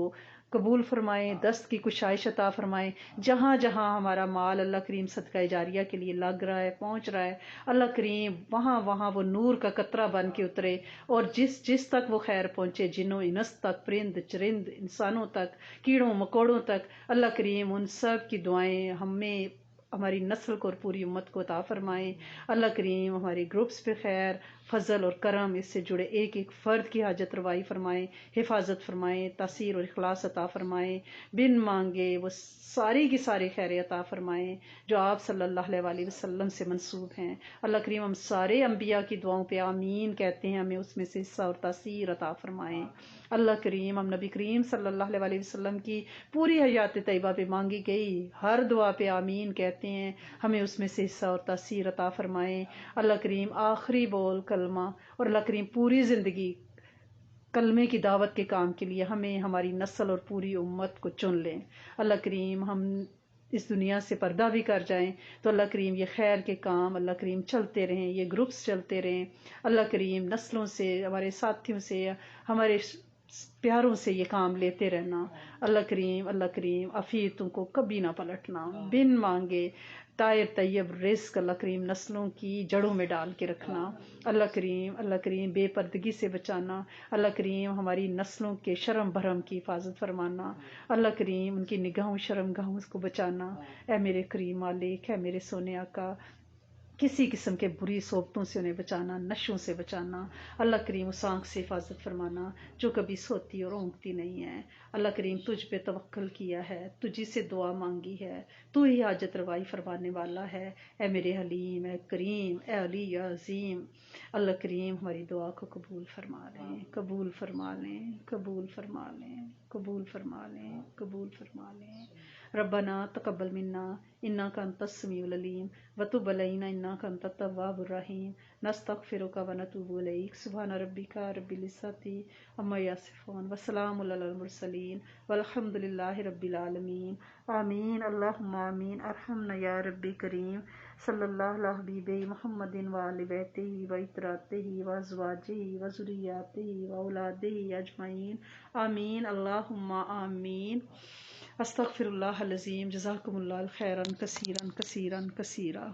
قبول فرمائیں، دست کی کشائش عطا فرمائیں۔ جہاں جہاں ہمارا مال اللہ کریم صدقہ جاریہ کے لیے لگ رہا ہے، پہنچ رہا ہے، اللہ کریم وہاں وہاں وہ نور کا قطرہ بن کے اترے، اور جس جس تک وہ خیر پہنچے، جنوں انس تک، پرند چرند، انسانوں تک، کیڑوں مکوڑوں تک، اللہ کریم ان سب کی دعائیں ہمیں، ہماری نسل کو اور پوری امت کو عطا فرمائیں۔ اللہ کریم ہمارے گروپس پہ خیر، فضل اور کرم، اس سے جڑے ایک ایک فرد کی حاجت روائی فرمائیں، حفاظت فرمائیں، تاثیر اور اخلاص عطا فرمائیں، بن مانگے وہ ساری کی ساری خیر عطا فرمائیں جو آپ صلی اللہ علیہ وآلہ وسلم سے منسوب ہیں۔ اللہ کریم ہم سارے انبیاء کی دعاؤں پہ آمین کہتے ہیں، ہمیں اس میں سے حصہ اور تاثیر عطا فرمائیں۔ اللہ کریم ہم نبی کریم صلی اللہ علیہ وآلہ وسلم کی پوری حیات طیبہ پہ مانگی گئی ہر دعا پہ آمین کہتے ہیں، ہمیں اس میں سے حصہ اور تاثیر عطا فرمائیں۔ اللہ کریم آخری بول کلمہ، اور اللہ کریم پوری زندگی کلمے کی دعوت کے کام کے لیے ہمیں، ہماری نسل اور پوری امت کو چن لیں۔ اللہ کریم ہم اس دنیا سے پردہ بھی کر جائیں تو اللہ کریم یہ خیر کے کام اللہ کریم چلتے رہیں، یہ گروپس چلتے رہیں، اللہ کریم نسلوں سے، ہمارے ساتھیوں سے، ہمارے پیاروں سے یہ کام لیتے رہنا۔ اللہ کریم عافیتوں کو کبھی نہ پلٹنا، بن مانگے طاہر طیب رزق اللہ کریم نسلوں کی جڑوں میں ڈال کے رکھنا۔ اللہ کریم بے پردگی سے بچانا، اللہ کریم ہماری نسلوں کے شرم بھرم کی حفاظت فرمانا، اللہ کریم ان کی نگاہوں شرم گاہوں کو بچانا۔ اے میرے کریم مالک، اے میرے سونے آقا، کسی قسم کے بری صحبتوں سے انہیں بچانا، نشوں سے بچانا۔ اللہ کریم اس آنکھ سے حفاظت فرمانا جو کبھی سوتی اور اونگتی نہیں ہے۔ اللہ کریم تجھ پہ توکل کیا ہے، تجھی سے دعا مانگی ہے، تو ہی حاجت روائی فرمانے والا ہے۔ اے میرے حلیم، اے کریم، اے علی یا عظیم، اللہ کریم ہماری دعا کو قبول فرما لیں، قبول فرما لیں، قبول فرما لیں، قبول فرما لیں، قبول فرما لیں۔ ربنا تقبل منا انک انت السمیع العلیم وتب علینا انک انت التواب الرحیم، نستغفرک ونتوب الیک، سبحان ربک رب العزۃ عما یصفون وسلام علی المرسلین والحمد للہ رب العالمین، آمین اللہم آمین۔ ارحمنا یا رب کریم، صلی اللہ علی حبیب محمد وآل بیتہ وعترتہ وازواجہ وذریاتہ واولادہ اجمعین، آمین اللہم آمین۔ استغفر اللہ العظیم، جزاکم اللہ خیرا کثیرا کثیرا کثیرا۔